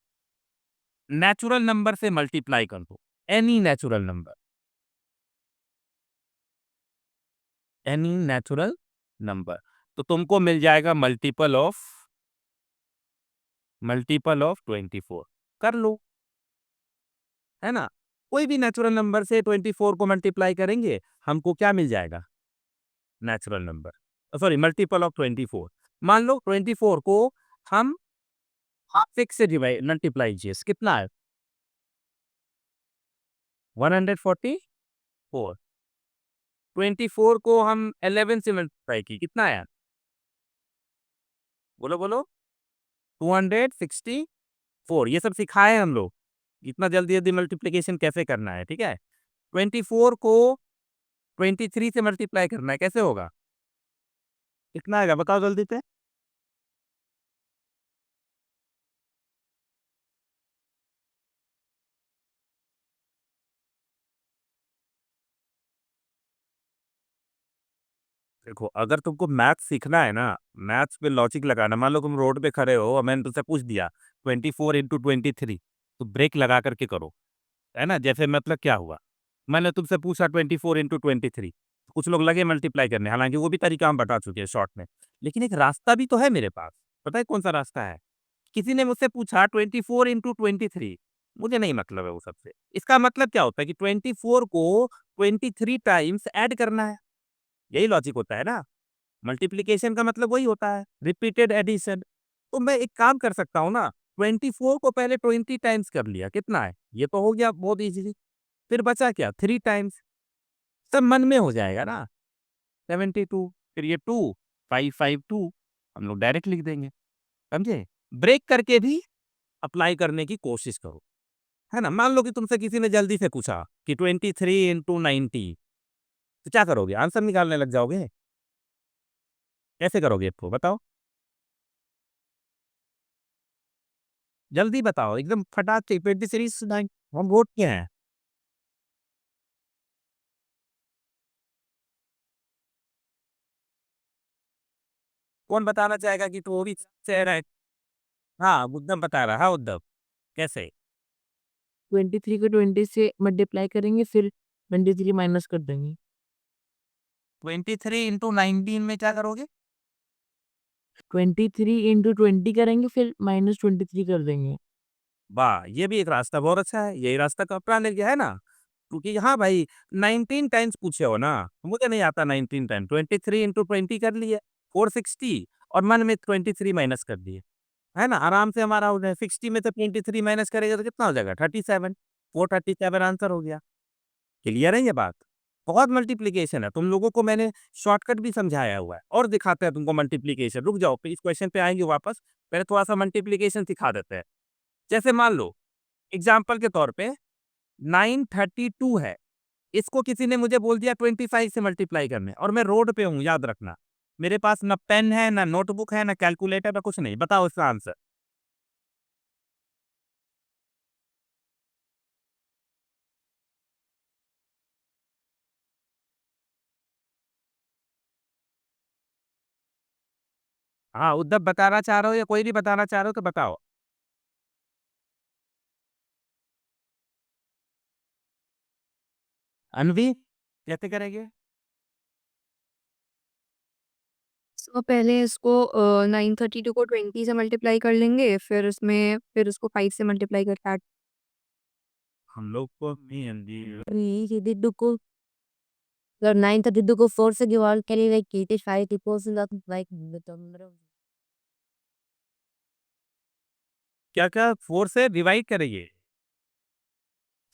S1: नेचुरल नंबर से मल्टीप्लाई कर दो, any natural number, any natural number, तो तुमको मिल जाएगा मल्टीपल ऑफ 24। कर लो, है ना। कोई भी नेचुरल नंबर से 24 को मल्टीप्लाई करेंगे, हमको क्या मिल जाएगा? Natural number, sorry multiple of 24। मान लो 24 को हम 6 से डिवाइड मल्टीप्लाई कीजिए, कितना है? 144। 24 को हम 11 से मल्टीप्लाई की, कितना आया? बोलो बोलो, 264। ये सब सिखाए हम लोग, इतना जल्दी जल्दी मल्टीप्लीकेशन कैसे करना है, ठीक है। 24 को 23 से मल्टीप्लाई करना है, कैसे होगा? कितना आएगा बताओ जल्दी से। देखो अगर तुमको मैथ्स सीखना है ना, मैथ्स पे लॉजिक लगाना, मान लो तुम रोड पे खड़े हो और मैंने तुमसे पूछ दिया 24 इंटू 23, तो ब्रेक लगा करके करो, है ना। जैसे मतलब क्या हुआ, मैंने तुमसे पूछा 24 इंटू 23, कुछ लोग लगे मल्टीप्लाई करने, हालांकि वो भी तरीका हम बता चुके हैं शॉर्ट में, लेकिन एक रास्ता भी तो है मेरे पास। पता है कौन सा रास्ता है? किसी ने मुझसे पूछा 24 इंटू 23, मुझे नहीं मतलब है वो सबसे। इसका मतलब क्या होता है कि 24 को 23 टाइम्स ऐड करना है, यही लॉजिक होता है ना। मल्टीप्लिकेशन का मतलब वही होता है, रिपीटेड एडिशन। तो मैं एक काम कर सकता हूँ ना, 24 को पहले 20 टाइम्स कर लिया, कितना है? ये तो हो गया बहुत ईज़िली। फिर बचा क्या? 3 टाइम्स, सब मन में हो जाएगा ना। 72 फिर ये 2 552 हम लोग डायरेक्ट लिख देंगे, समझे? ब्रेक करके भी अप्लाई करने की कोशिश करो, है ना? मान लो कि तुमसे किसी ने जल्दी से पूछा कि 23 इंटू 90 तो क्या करोगे? आंसर निकालने लग जाओगे? कैसे करोगे इसको बताओ? जल्दी बताओ, एकदम फटाक से 23 9 हम वोट किए हैं। कौन बताना चाहेगा कि तो भी चेहरा है? हाँ, उद्धव बता रहा है, हाँ, उद्धव, कैसे?
S3: 23 को 20 से मल्टीप्लाई करेंगे फिर 23 माइनस कर देंगे।
S1: 23 इंटू 19 में क्या करोगे?
S3: 23 इंटू 20 करेंगे फिर माइनस 23 कर देंगे।
S1: वाह! ये भी एक रास्ता बहुत अच्छा है, यही रास्ता तो अपना ले गया है ना? क्योंकि हाँ भाई, 19 टाइम्स पूछे हो ना, मुझे नहीं आता 19 टाइम, 23 इंटू 20 कर लिए, 460 और मन में 23 माइनस कर दिए, है ना? आराम से हमारा हो जाए, 60 में से 23 माइनस करेंगे तो कितना हो जाएगा? 37, 437 आंसर हो गया। क्लियर है ये बात? बहुत मल्टीप्लिकेशन है, तुम लोगों को मैंने शॉर्टकट भी समझाया हुआ है और दिखाते हैं तुमको मल्टीप्लिकेशन, रुक जाओ, फिर इस क्वेश्चन पे आएँगे वापस, पहले थोड़ा-सा मल्टीप्लिकेशन सिखा देते हैं। जैसे मान लो, एग्ज़ाम्पल के तौर पे 932 है, इसको किसी ने मुझे बोल दिया 25 से मल्टीप्लाई करने और मैं रोड पे हूँ, याद रखना। मेरे पास ना पेन है, ना नोटबुक है, ना कैलकुलेटर, ना कुछ नहीं, बताओ इसका आंसर। हाँ, उद्धव बताना चाह रहे हो या कोई भी बताना चाह रहे हो तो बताओ। अनवी, कैसे करेंगे?
S2: सो पहले इसको 932 को 20 से मल्टीप्लाई कर लेंगे, फिर उसको 5 से मल्टीप्लाई करके ऐड
S1: हम लोग को मेहंदी
S3: 932 को अगर 932 को 4 से डिवाइड करें like 85 equals like the number of
S1: क्या-क्या 4 से डिवाइड करेंगे?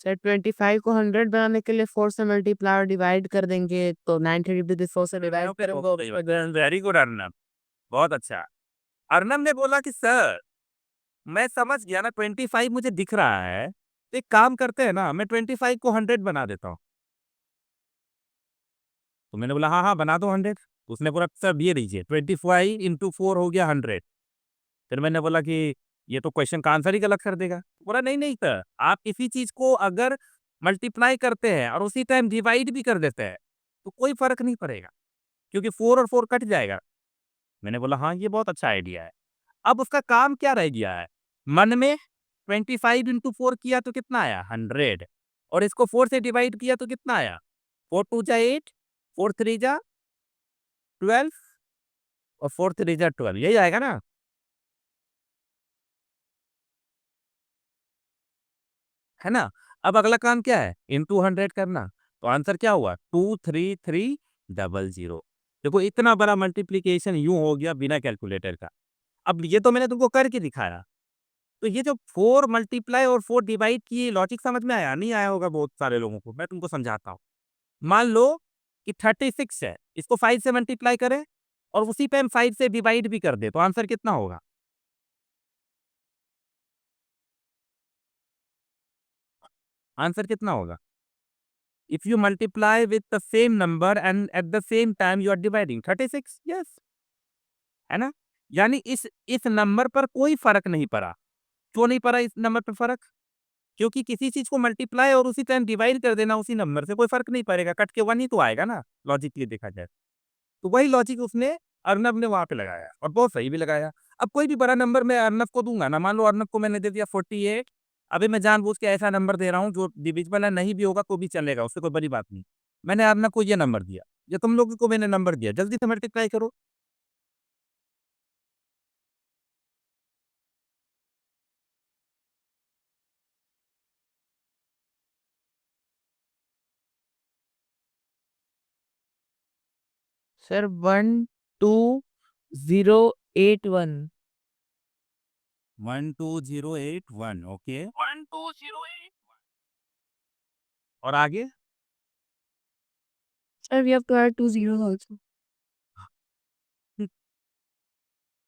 S3: सर 25 को 100 बनाने के लिए 4 से मल्टीप्लाई और डिवाइड कर देंगे तो 932 को 4 से डिवाइड करेंगे।
S1: वेरी गुड अर्नब, बहुत अच्छा। अर्नब ने बोला कि सर, मैं समझ गया ना 25 मुझे दिख रहा है, तो एक काम करते हैं ना, मैं 25 को 100 बना देता हूँ। तो मैंने बोला, हाँ, हाँ, बना दो 100। उसने बोला, सर ये लीजिए 25 इंटू 4 हो गया 100। फिर मैंने बोला कि ये तो क्वेश्चन का आंसर ही गलत कर देगा। बोला, नहीं, नहीं सर, आप किसी चीज़ को अगर मल्टीप्लाई करते हैं और उसी टाइम डिवाइड भी कर देते हैं, तो कोई फ़र्क नहीं पड़ेगा, क्योंकि 4 और 4 कट जाएगा। मैंने बोला, हाँ, ये बहुत अच्छा आइडिया है। अब उसका काम क्या रह गया है? मन में 25 इंटू 4 किया तो कितना आया? 100 और इसको 4 से डिवाइड किया तो कितना आया? 4 2 जा 8, 4 3 जा 12 और 4 3 जा 12 यही आएगा ना? है ना? अब अगला काम क्या है? इंटू 100 करना। तो आंसर क्या हुआ? 23300। देखो इतना बड़ा मल्टीप्लिकेशन यूँ हो गया बिना कैलकुलेटर का। अब ये तो मैंने तुमको करके दिखाया। तो ये जो 4 मल्टीप्लाई और 4 डिवाइड की लॉजिक समझ में आया? नहीं आया होगा बहुत सारे लोगों को, मैं तुमको समझाता हूँ। मान लो कि 36 है, इसको 5 से मल्टीप्लाई करें और उसी पे हम 5 से डिवाइड भी कर दें, तो आंसर कितना होगा? आंसर कितना होगा? If you multiply with the same number and at the same time you are dividing 36, yes, है ना? यानी इस नंबर पर कोई फ़र्क नहीं पड़ा। क्यों नहीं पड़ा इस नंबर पे फ़र्क? क्योंकि किसी चीज़ को मल्टीप्लाई और उसी टाइम डिवाइड कर देना उसी नंबर से कोई फ़र्क नहीं पड़ेगा, कट के 1 ही तो आएगा ना, लॉजिकली देखा जाए। तो वही लॉजिक उसने अर्नब ने वहाँ पे लगाया और बहुत सही भी लगाया। अब कोई भी बड़ा नंबर मैं अर्नब को दूँगा ना, मान लो अर्नब को मैंने दे दिया 48, अभी मैं जानबूझ के ऐसा नंबर दे रहा हूँ जो डिविजिबल है, नहीं भी होगा तो भी चलेगा, उससे कोई बड़ी बात नहीं। मैंने अर्नब को ये नंबर दिया, ये तुम लोगों को मैंने नंबर दिया, जल्दी से मल्टीप्लाई करो।
S3: सर 12081
S1: 12081 ओके 12081 और आगे
S2: Sir, we have to add 2 zeros also.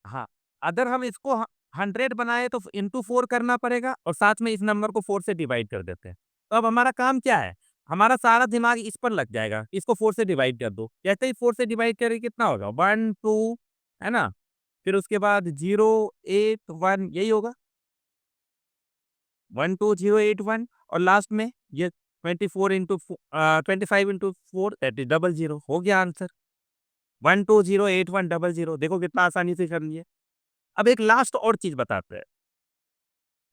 S1: हाँ अगर हम इसको 100 बनाए तो इंटू 4 करना पड़ेगा और साथ में इस नंबर को 4 से डिवाइड कर देते हैं। तो अब हमारा काम क्या है? हमारा सारा दिमाग इस पर लग जाएगा। इसको 4 से डिवाइड कर दो। जैसे ही 4 से डिवाइड करें कितना होगा? 1 2 है ना? फिर उसके बाद 0 8 1 यही होगा। 12081 और लास्ट में ये 24 इंटू 25 इंटू 4 दैट इज 00 हो गया आंसर 1208100 देखो कितना आसानी से कर लिए। अब एक लास्ट और चीज बताते हैं।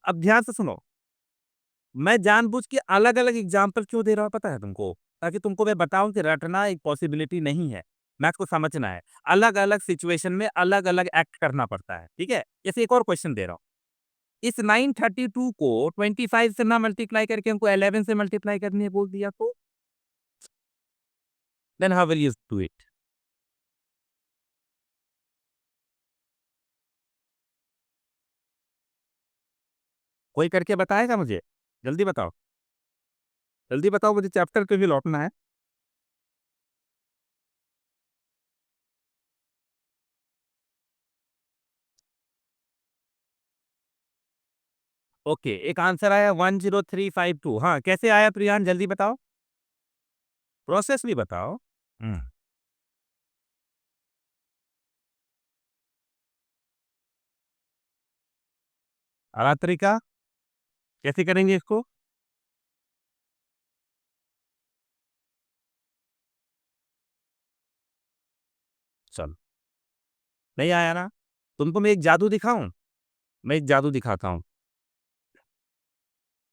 S1: अब ध्यान से सुनो। मैं जानबूझ के अलग-अलग एग्जांपल क्यों दे रहा हूँ पता है तुमको? ताकि तुमको मैं बताऊँ कि रटना एक पॉसिबिलिटी नहीं है। मैथ्स को समझना है। अलग-अलग सिचुएशन में अलग-अलग एक्ट करना पड़ता है। ठीक है? जैसे एक और क्वेश्चन दे रहा हूँ। इस 932 को 25 से ना मल्टीप्लाई करके हमको 11 से मल्टीप्लाई करने बोल दिया तो? Then how will you do it? कोई करके बताएगा मुझे? जल्दी बताओ। जल्दी बताओ मुझे चैप्टर पे भी लौटना है। ओके, एक आंसर आया 10352 हाँ, कैसे आया प्रियान जल्दी बताओ? प्रोसेस भी बताओ। हुँ। अगला तरीका? कैसे करेंगे इसको? चलो, नहीं आया ना? तुमको मैं एक जादू दिखाऊँ? मैं एक जादू दिखाता हूँ।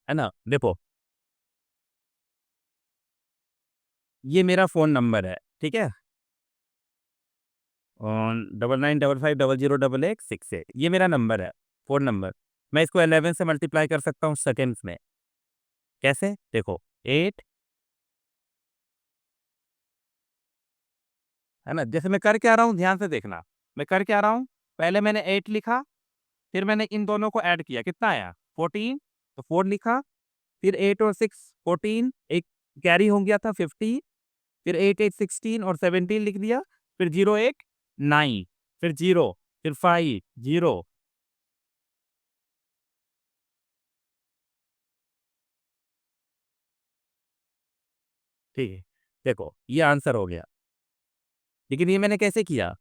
S1: है ना? देखो, ये मेरा फ़ोन नंबर है, ठीक है? 99550088 ये मेरा नंबर है, फ़ोन नंबर। मैं इसको 11 से मल्टीप्लाई कर सकता हूँ सेकंड्स में। कैसे? देखो 8 है ना? जैसे मैं कर क्या रहा हूँ ध्यान से देखना। मैं कर क्या रहा हूँ? पहले मैंने 8 लिखा, फिर मैंने इन दोनों को ऐड किया, कितना आया? 14 तो 4 लिखा, फिर 8 और 6 14 एक कैरी हो गया था 50 फिर 8 8 16 और 17 लिख दिया, फिर 0 1 9 फिर 0 फिर 5 0 ठीक है। देखो, ये आंसर हो गया। लेकिन ये मैंने कैसे किया?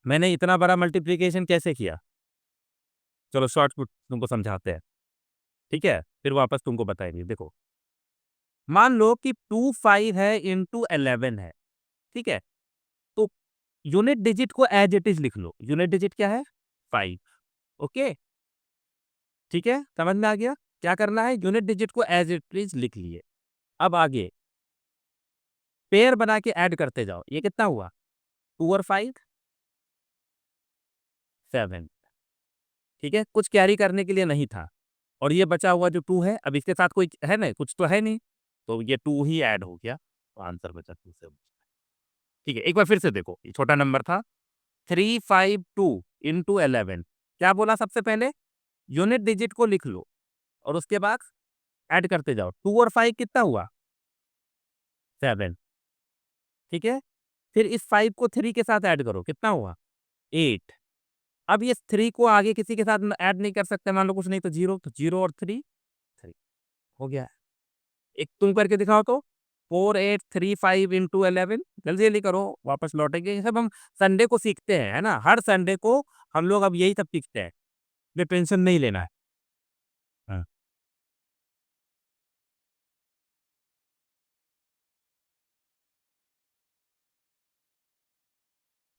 S1: मैंने इतना बड़ा मल्टीप्लिकेशन कैसे किया? चलो शॉर्टकट तुमको समझाते हैं, ठीक है? फिर वापस तुमको बताएँगे, देखो। मान लो कि 25 है इंटू 11 है, ठीक है? तो यूनिट डिजिट को एज़ इट इज़ लिख लो। यूनिट डिजिट क्या है? 5 ओके? ठीक है? समझ में आ गया? क्या करना है? यूनिट डिजिट को एज़ इट इज़ लिख लिए। अब आगे पेयर बना के ऐड करते जाओ। ये कितना हुआ? 2 और 5 7 ठीक है? कुछ कैरी करने के लिए नहीं था और ये बचा हुआ जो 2 है, अब इसके साथ कोई है नहीं, कुछ तो है नहीं, तो ये 2 ही ऐड हो गया, तो आंसर बचा 2 7 ठीक है, एक बार फिर से देखो, ये छोटा नंबर था 352 इंटू 11 क्या बोला सबसे पहले? यूनिट डिजिट को लिख लो और उसके बाद ऐड करते जाओ। 2 और 5 कितना हुआ? 7 ठीक है? फिर इस 5 को 3 के साथ ऐड करो, कितना हुआ? 8 अब ये 3 को आगे किसी के साथ न ऐड नहीं कर सकते, मान लो कुछ नहीं तो 0 तो 0 और 3 3 हो गया। एक तुम करके दिखाओ तो 4 8 3 5 इंटू 11 जल्दी-जल्दी करो, वापस लौटेंगे। ये सब हम संडे को सीखते हैं, है ना? हर संडे को हम लोग अब यही सब सीखते हैं। ये टेंशन नहीं लेना है। हाँ,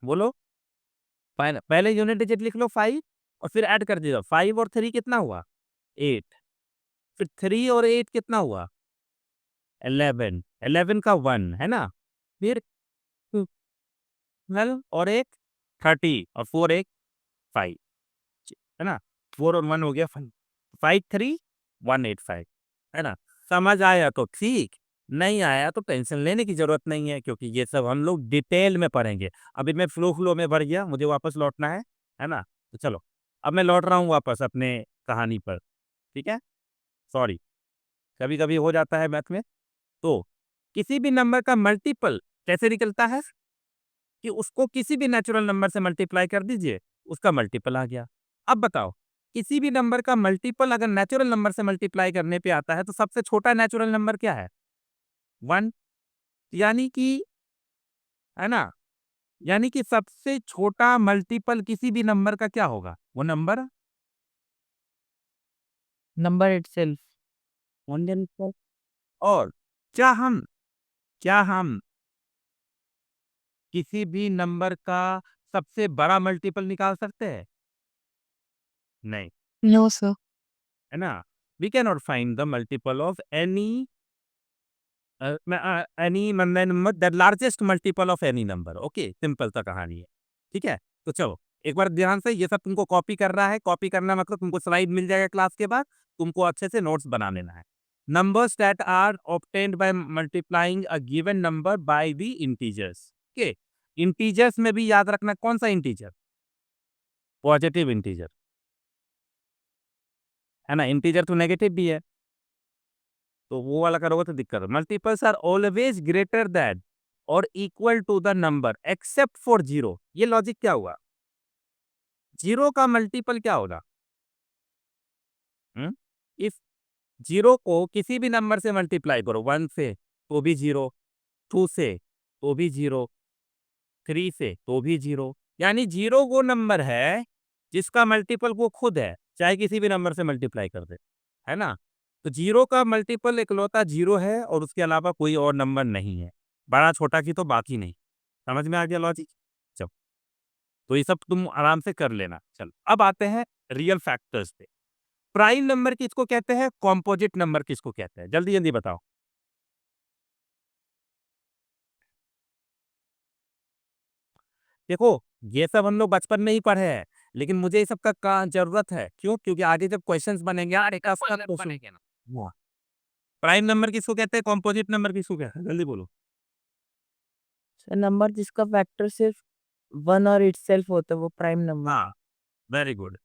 S1: बोलो। पहले यूनिट डिजिट लिख लो 5 और फिर ऐड कर दीजिए। 5 और 3 कितना हुआ? 8 फिर 3 और 8 कितना हुआ? 11 11 का 1 है ना? फिर 12 और 1 30 और 4 1 5 है ना? 4 और 1 हो गया 5 5 3 185 है ना? समझ आया तो ठीक, नहीं आया तो टेंशन लेने की ज़रूरत नहीं है क्योंकि ये सब हम लोग डिटेल में पढ़ेंगे। अभी मैं फ्लो में भर गया, मुझे वापस लौटना है ना? तो चलो अब मैं लौट रहा हूँ वापस अपने कहानी पर, ठीक है? सॉरी, कभी-कभी हो जाता है मैथ में। तो किसी भी नंबर का मल्टीपल कैसे निकलता है? कि उसको किसी भी नेचुरल नंबर से मल्टीप्लाई कर दीजिए, उसका मल्टीपल आ गया। अब बताओ, किसी भी नंबर का मल्टीपल अगर नेचुरल नंबर से मल्टीप्लाई करने पे आता है, तो सबसे छोटा नेचुरल नंबर क्या है? 1, यानी कि, है ना? यानी कि सबसे छोटा मल्टीपल किसी भी नंबर का क्या होगा? वो नंबर
S3: Number itself.
S1: और क्या हम किसी भी नंबर का सबसे बड़ा मल्टीपल निकाल सकते हैं? नहीं,
S2: नो सर।
S1: है ना? We can not find the multiple of any number, the largest multiple of any number. Okay, simple सा कहानी है, ठीक है? तो चलो एक बार ध्यान से, ये सब तुमको कॉपी करना है। कॉपी करना मतलब तुमको स्लाइड मिल जाएगा क्लास के बाद, तुमको अच्छे से नोट्स बना लेना है। Numbers that are obtained by multiplying a given number by the integers. Okay, integers में भी याद रखना, कौन सा इंटीजर? पॉजिटिव इंटीजर, है ना? इंटीजर तो नेगेटिव भी है, तो वो वाला करोगे तो दिक्कत है। Multiples are always greater than और equal to the number except for zero. ये लॉजिक क्या हुआ? जीरो का मल्टीपल क्या होगा? इफ जीरो को किसी भी नंबर से मल्टीप्लाई करो, 1 से तो भी जीरो, 2 से तो भी जीरो, 3 से तो भी जीरो। यानी जीरो वो नंबर है जिसका मल्टीपल वो खुद है, चाहे किसी भी नंबर से मल्टीप्लाई कर दे, है ना? तो जीरो का मल्टीपल इकलौता जीरो है और उसके अलावा कोई और नंबर नहीं है। बड़ा छोटा की तो बाकी नहीं। समझ में आ गया लॉजिक? चलो, तो ये सब तुम आराम से कर लेना। चलो अब आते हैं रियल फैक्टर्स पे। प्राइम नंबर किसको कहते हैं? कॉम्पोजिट नंबर किसको कहते हैं? जल्दी जल्दी बताओ। देखो, ये सब हम लोग बचपन में ही पढ़े हैं, लेकिन मुझे ये सब का जरूरत है। क्यों? क्योंकि आगे जब क्वेश्चंस बनेंगे, यार एक बनेंगे ना, वो प्राइम नंबर किसको कहते हैं? कॉम्पोजिट नंबर किसको कहते हैं? जल्दी बोलो।
S3: नंबर जिसका फैक्टर सिर्फ 1 और इटसेल्फ होता है वो प्राइम नंबर।
S1: हाँ, वेरी गुड।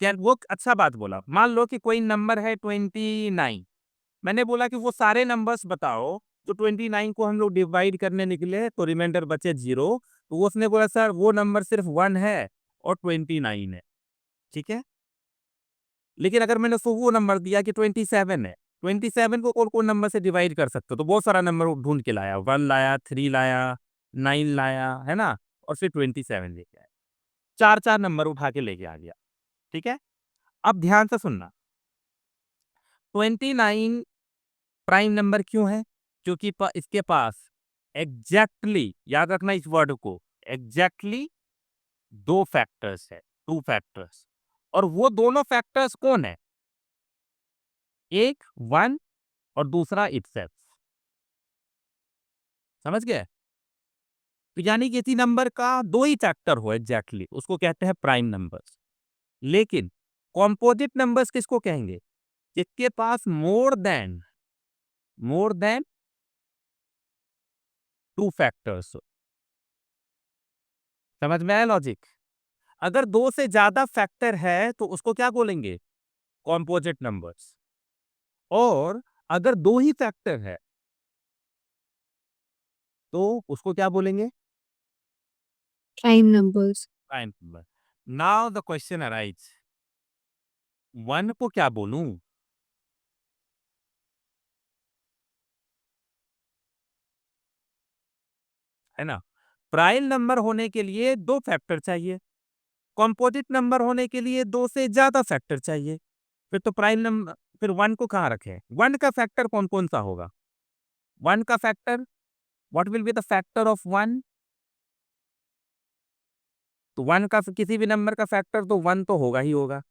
S1: क्या वो अच्छा बात बोला। मान लो कि कोई नंबर है 29, मैंने बोला कि वो सारे नंबर्स बताओ, तो 29 को हम लोग डिवाइड करने निकले तो रिमाइंडर बचे 0, तो वो उसने बोला सर वो नंबर सिर्फ 1 है और 29 है, ठीक है? लेकिन अगर मैंने उसको वो नंबर दिया कि 27 है, 27 को कौन-कौन नंबर से डिवाइड कर सकते हो? तो बहुत सारा नंबर वो ढूँढ के लाया, 1 लाया, 3 लाया, 9 लाया, है ना? और फिर 27 लेके आया। 4-4 नंबर उठा के लेके आ गया, ठीक है? अब ध्यान से सुनना, 29 प्राइम नंबर क्यों है? क्योंकि इसके पास एग्जैक्टली, याद रखना इस वर्ड को, एग्जैक्टली 2 फैक्टर्स है, 2 फैक्टर्स। और वो दोनों फैक्टर्स कौन है? एक 1 और दूसरा इटसेल्फ। समझ गए? तो यानी किसी नंबर का 2 ही फैक्टर हो एग्जैक्टली, उसको कहते हैं प्राइम नंबर्स। लेकिन कॉम्पोजिट नंबर्स किसको कहेंगे? जिसके पास मोर देन 2 फैक्टर्स। समझ में आया लॉजिक? अगर 2 से ज्यादा फैक्टर है तो उसको क्या बोलेंगे? Composite numbers. और अगर 2 ही फैक्टर है तो उसको क्या बोलेंगे?
S2: Prime numbers.
S1: Prime number. Now the question arise, 1 को क्या बोलूं? है ना? प्राइम नंबर होने के लिए 2 फैक्टर चाहिए, कॉम्पोजिट नंबर होने के लिए 2 से ज्यादा फैक्टर चाहिए। फिर तो प्राइम नंबर, फिर 1 को कहाँ रखें? 1 का फैक्टर कौन-कौन सा होगा? 1 का factor, what will be the factor of 1? तो 1 का किसी भी नंबर का फैक्टर तो 1 तो होगा ही होगा।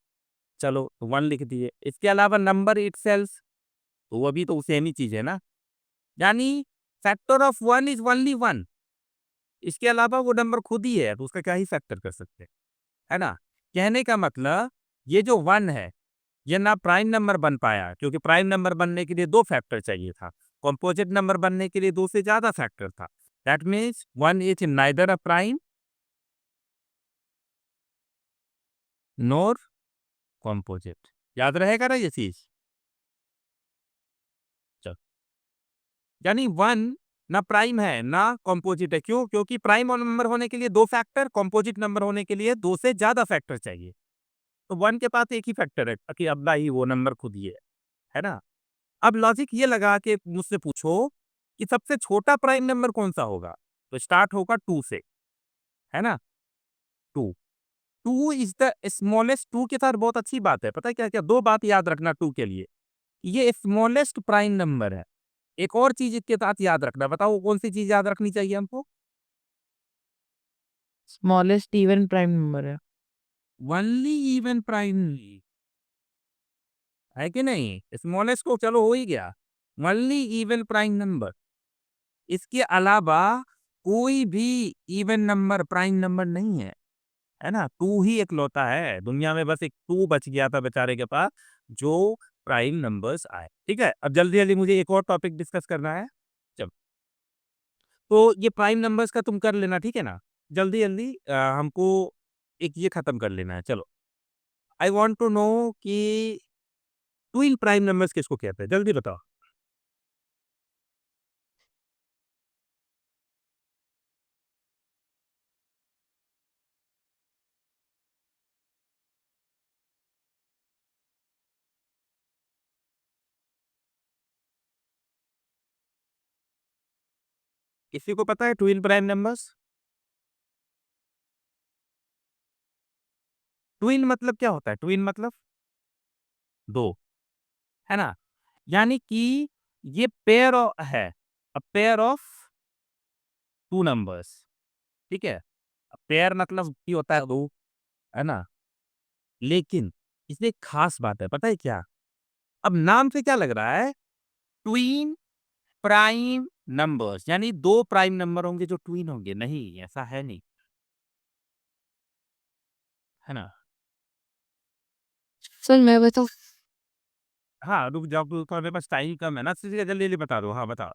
S1: चलो, तो 1 लिख दिए। इसके अलावा नंबर इटसेल्फ, तो वो भी तो सेम ही चीज है ना। यानी फैक्टर ऑफ 1 इज ओनली 1। इसके अलावा वो नंबर खुद ही है, तो उसका क्या ही फैक्टर कर सकते हैं, है ना? कहने का मतलब, ये जो 1 है, ये ना प्राइम नंबर बन पाया, क्योंकि प्राइम नंबर बनने के लिए 2 फैक्टर चाहिए था। कंपोजिट नंबर बनने के लिए 2 से ज्यादा फैक्टर था। That means 1 is neither a prime nor composite. याद रहेगा ना ये चीज? चल, यानी 1 ना प्राइम है ना कॉम्पोजिट है। क्यों? क्योंकि प्राइम नंबर होने के लिए 2 फैक्टर, कॉम्पोजिट नंबर होने के लिए 2 से ज्यादा फैक्टर चाहिए। तो 1 के पास एक ही फैक्टर है कि अब्बा ही वो नंबर खुद ही है ना? अब लॉजिक ये लगा के मुझसे पूछो कि सबसे छोटा प्राइम नंबर कौन सा होगा? तो स्टार्ट होगा 2 से, है ना? 2 2 इज द स्मॉलेस्ट। 2 के साथ बहुत अच्छी बात है, पता है क्या क्या? 2 बात याद रखना 2 के लिए, ये स्मॉलेस्ट प्राइम नंबर है। एक और चीज इसके साथ याद रखना, बताओ कौन सी चीज याद रखनी चाहिए हमको?
S3: स्मॉलेस्ट इवन प्राइम नंबर है।
S1: ओनली इवन प्राइम है कि नहीं? स्मॉलेस्ट को चलो हो ही गया, ओनली इवन प्राइम नंबर। इसके अलावा कोई भी इवन नंबर प्राइम नंबर नहीं है ना? 2 ही इकलौता है दुनिया में, बस एक 2 बच गया था बेचारे के पास जो प्राइम नंबर्स आए। ठीक है, अब जल्दी जल्दी मुझे एक और टॉपिक डिस्कस करना है। चलो, तो ये प्राइम नंबर्स का तुम कर लेना, ठीक है ना? जल्दी जल्दी हमको एक ये खत्म कर लेना है। चलो, आई वॉन्ट टू नो कि ट्विन प्राइम नंबर्स किसको कहते हैं? जल्दी बताओ। किसी को पता है ट्विन प्राइम नंबर्स? ट्विन मतलब क्या होता है? ट्विन मतलब दो, है ना? यानी कि ये पेयर है, a pair of two numbers, ठीक है? पेयर मतलब की होता है दो, है ना? लेकिन इसमें एक खास बात है, पता है क्या? अब नाम से क्या लग रहा है? ट्विन प्राइम नंबर्स, यानी दो प्राइम नंबर होंगे जो ट्विन होंगे। नहीं, ऐसा है नहीं, है ना?
S2: सर मैं बताऊँ?
S1: हाँ, रुक जाओ, तुम्हारे पास टाइम कम है ना, जल्दी जल्दी बता दो। हाँ, बताओ।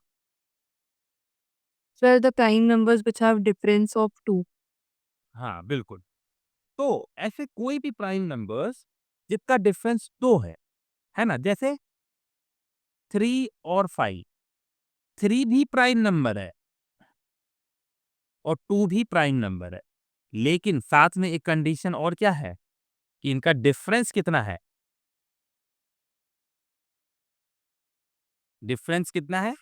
S2: Sir the prime numbers which have difference of 2।
S1: हाँ, बिल्कुल। तो ऐसे कोई भी प्राइम नंबर्स जिसका डिफरेंस 2 है ना? जैसे 3 और 5, 3 भी प्राइम नंबर है और 2 भी प्राइम नंबर है। लेकिन साथ में एक कंडीशन और क्या है कि इनका डिफरेंस कितना है? डिफरेंस कितना है?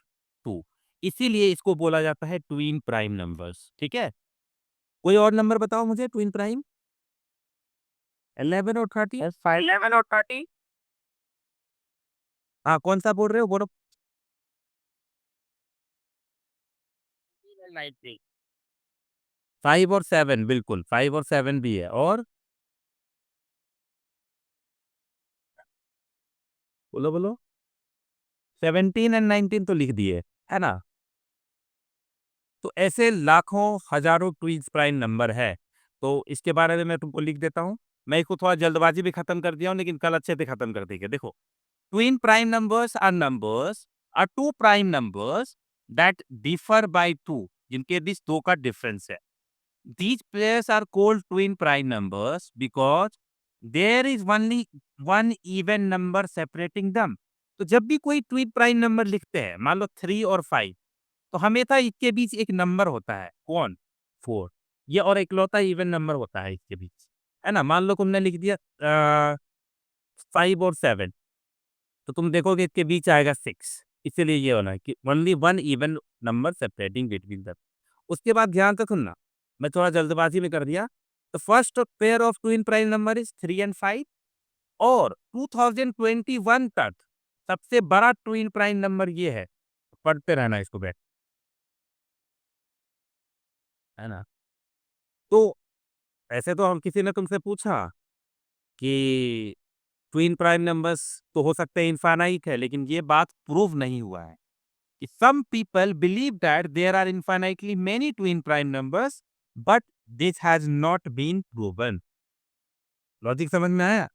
S1: 2। इसीलिए इसको बोला जाता है ट्विन प्राइम नंबर्स, ठीक है? कोई और नंबर बताओ मुझे ट्विन प्राइम। 11 और 30।
S3: यस 5
S1: 11 और 30। हाँ, कौन सा बोल रहे हो? बोलो। 5 और 7, बिल्कुल 5 और 7 भी है। और बोलो बोलो। 17 एंड 19 तो लिख दिए, है ना? तो ऐसे लाखों हजारों ट्विन्स प्राइम नंबर है। तो इसके बारे में मैं तुमको लिख देता हूँ। मैं इसको थोड़ा जल्दबाजी में खत्म कर दिया हूँ, लेकिन कल अच्छे से खत्म कर देंगे। देखो, twin prime numbers are two prime numbers that differ by 2, जिनके बीच 2 का डिफरेंस है। These pairs are called twin prime numbers because there is only one even number separating them। तो जब भी कोई ट्विन प्राइम नंबर लिखते हैं, मान लो 3 और 5, तो हमेशा इसके बीच एक नंबर होता है। कौन? 4। ये और इकलौता इवन नंबर होता है इसके बीच, है ना? मान लो तुमने लिख दिया 5 और 7, तो तुम देखोगे इसके बीच आएगा 6। इसीलिए ये होना है कि only one even number separating between the. उसके बाद ध्यान से सुनना, मैं थोड़ा जल्दबाजी में कर दिया। तो first pair of twin prime number is 3 and 5, और 2021 तक सबसे बड़ा ट्विन प्राइम नंबर ये है। पढ़ते रहना इसको बैठ, है ना? तो ऐसे तो हम किसी ने तुमसे पूछा कि ट्विन प्राइम नंबर्स तो हो सकते हैं इनफाइनाइट है, लेकिन ये बात प्रूव नहीं हुआ है। Some people believe that there are infinitely many twin prime numbers, but this has not been proven। Logic समझ में आया?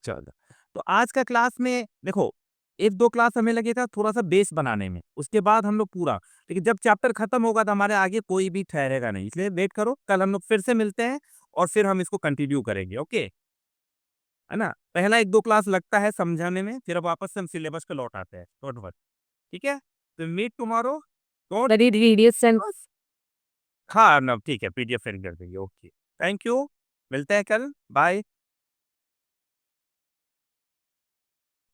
S1: चलो, तो आज का क्लास में देखो, 1-2 क्लास हमें लगेगा थोड़ा-सा बेस बनाने में, उसके बाद हम लोग पूरा लेकिन जब चैप्टर खत्म होगा तो हमारे आगे कोई भी ठहरेगा नहीं, इसलिए वेट करो, कल हम लोग फिर से मिलते हैं और फिर हम इसको कंटिन्यू करेंगे, ओके? है ना? पहला 1-2 क्लास लगता है समझाने में, फिर वापस से हम सिलेबस पे लौट आते हैं, डोंट वरी, ठीक है? तो meet tomorrow, don't
S3: But PDF send
S1: हाँ, ना ठीक है, पीडीएफ सेंड कर देंगे, ओके। थैंक यू, मिलते हैं कल, बाय।